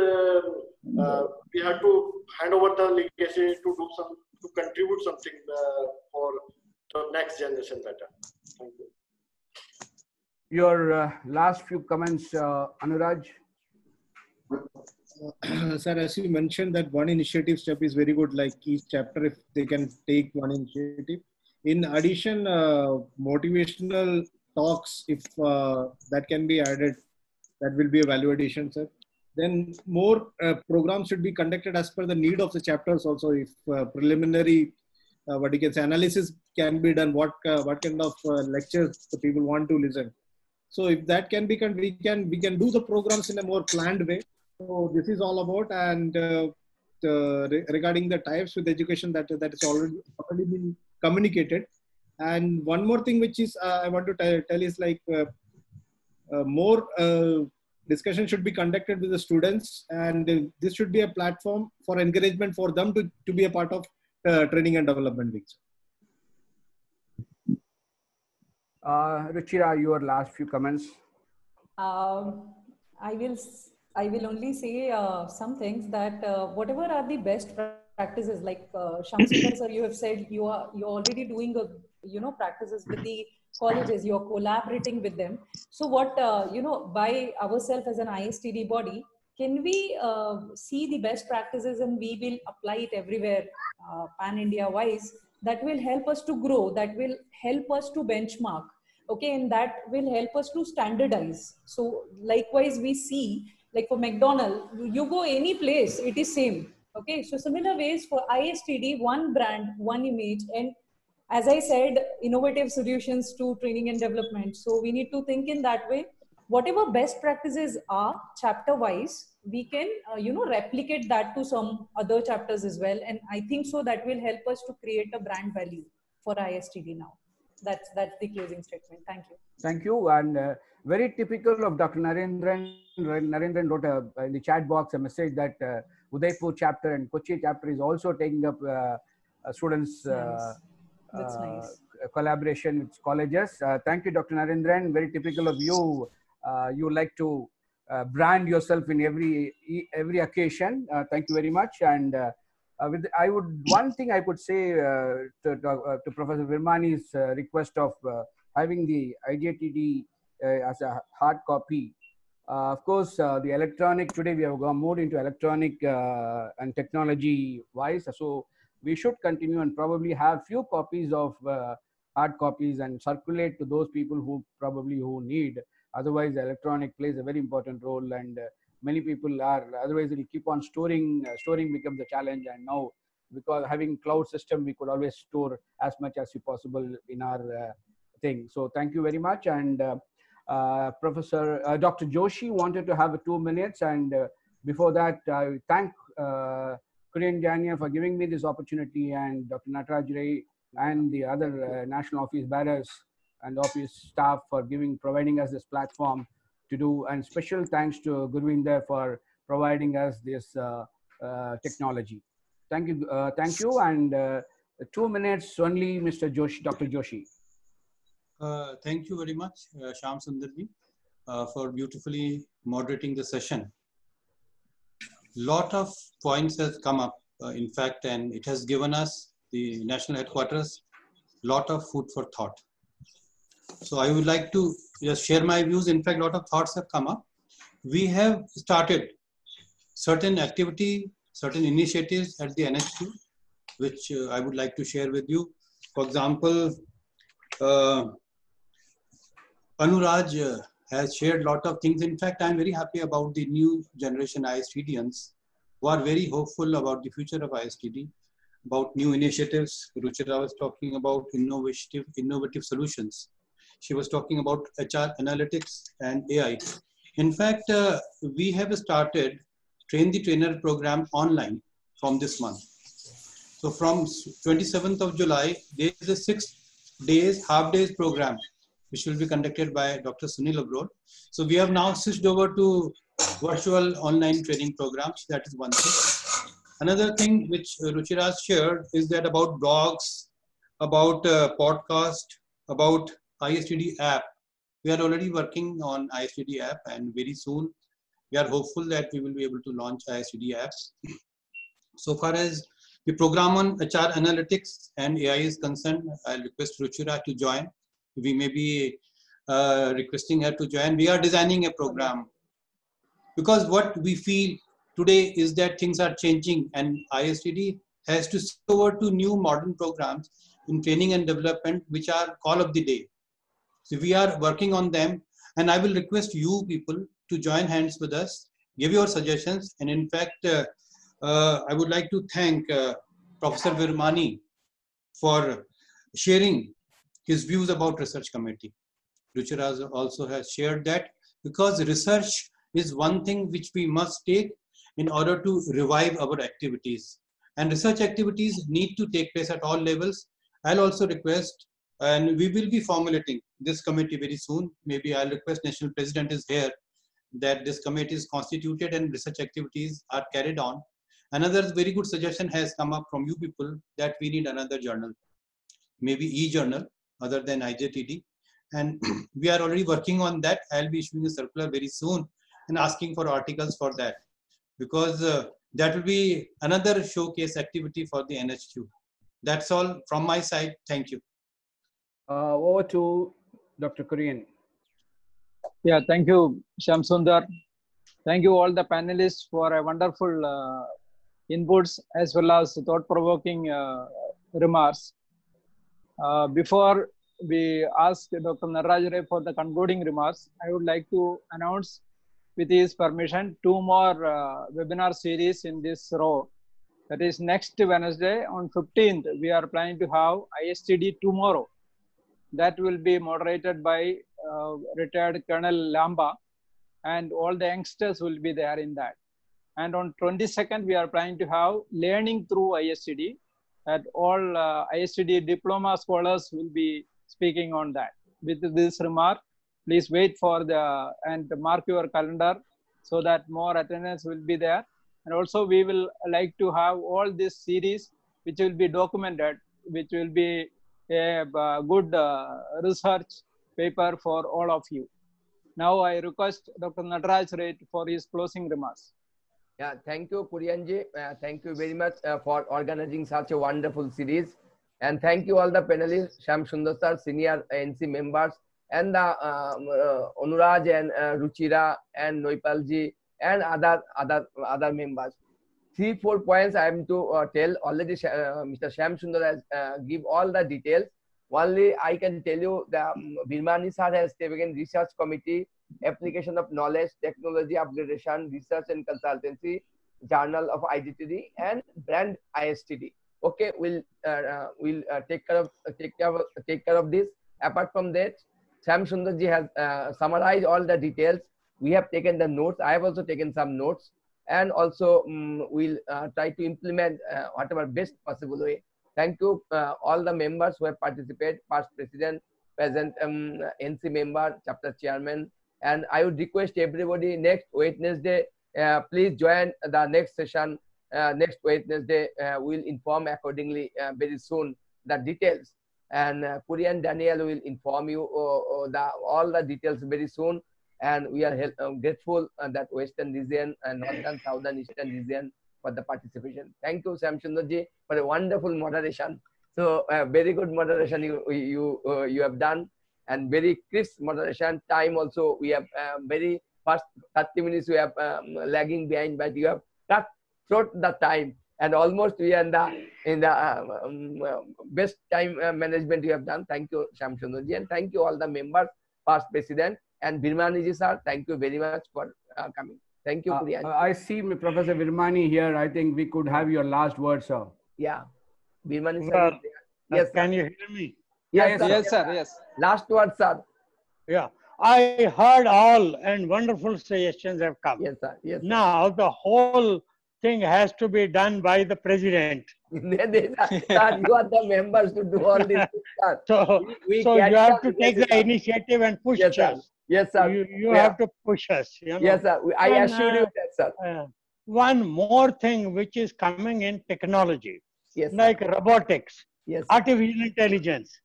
[SPEAKER 10] we have to hand over the legacy to do some, to contribute something for the next generation better. Thank you.
[SPEAKER 8] Your last few comments, Anuraj.
[SPEAKER 11] Sir, as you mentioned, that one initiative step is very good, like each chapter, if they can take one initiative. In addition, motivational talks, if that can be added, that will be a value addition, sir. Then more programs should be conducted as per the need of the chapters also. If preliminary, what you can say, analysis can be done, what kind of lectures the people want to listen. So if that can be done, we can do the programs in a more planned way. So this is all about, and regarding the types with education, that is already been communicated. And one more thing which is I want to tell is like more discussion should be conducted with the students, and this should be a platform for encouragement for them to be a part of training and development weeks.
[SPEAKER 8] Ruchira, your last few comments.
[SPEAKER 12] I will only say some things that whatever are the best practices, like Shamsundar sir, you have said you're already doing practices with the colleges, you're collaborating with them. So what by ourselves as an ISTD body, can we see the best practices and we will apply it everywhere, pan-India wise? That will help us to grow, that will help us to benchmark, okay, and that will help us to standardize. So likewise we see, like for McDonald's, you go any place, it is same, okay. So similar ways for ISTD, one brand, one image, and as I said, innovative solutions to training and development. So we need to think in that way. Whatever best practices are chapter wise, we can replicate that to some other chapters as well. And I think so that will help us to create a brand value for ISTD now. That's the closing statement. Thank you.
[SPEAKER 8] Thank you. And very typical of Dr. Narendran. Narendran wrote in the chat box a message that Udaipur chapter and Kochi chapter is also taking up students'
[SPEAKER 12] Nice. That's nice.
[SPEAKER 8] collaboration with colleges. Thank you, Dr. Narendran. Very typical of you. You like to brand yourself in every occasion. Thank you very much. And one thing I could say to Professor Virmani's request of having the IJTD as a hard copy. Of course, the electronic, today we have moved into electronic and technology wise. So we should continue and probably have few copies of hard copies and circulate to those people who need. Otherwise, electronic plays a very important role, and many people are, otherwise it will keep on storing becomes a challenge. And now, because having cloud system, we could always store as much as possible in our thing. So thank you very much. And Professor Dr. Joshi wanted to have 2 minutes, and before that, I thank Kurian Jania for giving me this opportunity, and Dr. Nataraj Ray and the other national office bearers and office staff for providing us this platform to do, and special thanks to Gurvinder for providing us this technology. Thank you, and 2 minutes only, Mr. Joshi, Dr. Joshi.
[SPEAKER 13] Thank you very much, Shyam Sundarji, for beautifully moderating the session. Lot of points has come up, in fact, and it has given us, the national headquarters, lot of food for thought. So I would like to just share my views. In fact, a lot of thoughts have come up. We have started certain activity, certain initiatives at the NHQ, which I would like to share with you. For example, Anuraj has shared a lot of things. In fact, I'm very happy about the new generation ISTDians who are very hopeful about the future of ISTD, about new initiatives. Ruchira was talking about innovative solutions. She was talking about HR analytics and AI. In fact, we have started Train the Trainer program online from this month. So from 27th of July, there is a 6 days, half days program, which will be conducted by Dr. Sunil Abrol. So we have now switched over to virtual online training programs. That is one thing. Another thing which Ruchira shared is that about blogs, about podcast, about ISTD app. We are already working on ISTD app, and very soon we are hopeful that we will be able to launch ISTD apps. So far as the program on HR analytics and AI is concerned, I'll request Ruchira to join. We may be requesting her to join. We are designing a program because what we feel today is that things are changing, and ISTD has to switch over to new modern programs in training and development, which are call of the day. So we are working on them, and I will request you people to join hands with us, give your suggestions. And in fact, I would like to thank Professor Virmani for sharing his views about research committee. Ruchira also has shared that, because research is one thing which we must take in order to revive our activities. And research activities need to take place at all levels. I'll also request, and we will be formulating this committee very soon. Maybe I'll request National President is here, that this committee is constituted and research activities are carried on. Another very good suggestion has come up from you people that we need another journal, maybe e-journal other than IJTD. And we are already working on that. I'll be issuing a circular very soon and asking for articles for that, because that will be another showcase activity for the NHQ. That's all from my side. Thank you.
[SPEAKER 8] Over to Dr. Kurian.
[SPEAKER 1] Yeah, thank you, Shyam Sundar. Thank you all the panelists for a wonderful inputs as well as thought-provoking remarks. Before we ask Dr. Nataraj Ray for the concluding remarks, I would like to announce, with his permission, 2 more webinar series in this row. That is next Wednesday on 15th. We are planning to have ISTD tomorrow. That will be moderated by retired Colonel Lamba, and all the youngsters will be there in that. And on 22nd, we are planning to have learning through ISTD, that all ISTD diploma scholars will be speaking on that. With this remark, please wait for and mark your calendar so that more attendance will be there. And also we will like to have all this series, which will be documented, which will be a good research paper for all of you. Now I request Dr. Nataraj Ray for his closing remarks.
[SPEAKER 2] Yeah, thank you, Kurianji. Thank you very much for organizing such a wonderful series. And thank you all the panelists, Shyam Sundar sir, senior NC members, and the Anuraj and Ruchira and Noipalji and other members. 3-4 points I am to tell. Already Mr. Shyam Sundar has give all the details. Only I can tell you the Birmani sir has taken research committee, application of knowledge, technology upgradation, research and consultancy, journal of IGTD and brand ISTD. Okay, we'll take care of this. Apart from that, Shyam Sundarji has summarized all the details. We have taken the notes. I have also taken some notes, and also we'll try to implement whatever best possible way. Thank you all the members who have participated, past president, present NC member, chapter chairman, and I would request everybody next Wednesday, please join the next session. Next Wednesday, we'll inform accordingly very soon the details, and Kurian Daniel will inform you all the details very soon. And we are grateful that Western region and Northern, Southern, Eastern region for the participation. Thank you, Shyam Sundarji, for a wonderful moderation. So very good moderation you have done, and very crisp moderation. Time also we have very first 30 minutes we have lagging behind, but you have cut short the time, and almost we are in the best time management you have done. Thank you, Shyam Sundarji, and thank you all the members, past president, and Birmaniji sir. Thank you very much for coming. Thank you, Kurian.
[SPEAKER 8] I see Professor Virmani here. I think we could have your last word, sir.
[SPEAKER 2] Yeah, Birmani sir. Yes,
[SPEAKER 9] can you hear me?
[SPEAKER 2] Yes,
[SPEAKER 1] yes, sir. Yes.
[SPEAKER 2] Last word, sir.
[SPEAKER 9] Yeah, I heard all, and wonderful suggestions have come.
[SPEAKER 2] Yes, sir. Yes. Sir.
[SPEAKER 9] Now the whole thing has to be done by the president.
[SPEAKER 2] Sir, you are the members to do all this.
[SPEAKER 9] So you have to take the initiative and push us.
[SPEAKER 2] Yes, sir.
[SPEAKER 9] You have to push us. You know?
[SPEAKER 2] Yes, sir. I assure you that, sir.
[SPEAKER 9] One more thing which is coming in technology,
[SPEAKER 2] yes,
[SPEAKER 9] like robotics,
[SPEAKER 2] yes,
[SPEAKER 9] artificial intelligence.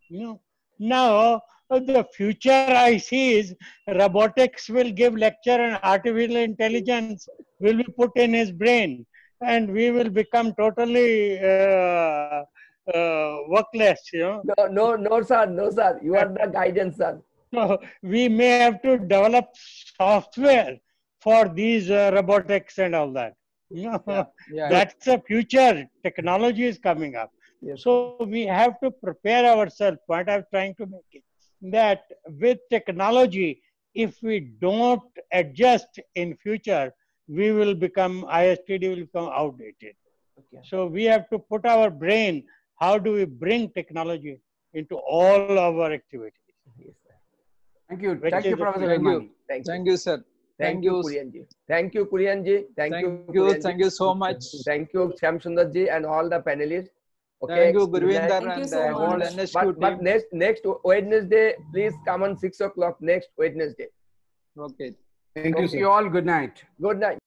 [SPEAKER 9] You know, now the future I see is robotics will give lecture and artificial intelligence will be put in his brain, and we will become totally workless. You know.
[SPEAKER 2] No, sir. No, sir. You are the guidance, sir.
[SPEAKER 9] So we may have to develop software for these robotics and all that. You know, that's the future. Technology is coming up.
[SPEAKER 2] Yes.
[SPEAKER 9] So we have to prepare ourselves. What I'm trying to make it that with technology, if we don't adjust in future, we will become ISTD will become outdated.
[SPEAKER 2] Okay.
[SPEAKER 9] So we have to put our brain. How do we bring technology into all our activities?
[SPEAKER 2] Yes, sir.
[SPEAKER 8] Thank you. Thank you, Professor Virmani.
[SPEAKER 1] Thank you, sir.
[SPEAKER 2] Thank you, Kurianji. Thank you, Kurianji. Thank you.
[SPEAKER 1] Thank you so much.
[SPEAKER 2] Thank you, Shyam Sundarji, and all the panelists. Okay.
[SPEAKER 1] Thank you, Gurvinder, and
[SPEAKER 3] so
[SPEAKER 1] whole
[SPEAKER 3] much.
[SPEAKER 1] NSQ
[SPEAKER 2] But
[SPEAKER 1] team.
[SPEAKER 2] next Wednesday, please come on 6 o'clock next Wednesday.
[SPEAKER 1] Okay.
[SPEAKER 8] Thank you all. Good night.
[SPEAKER 2] Good night.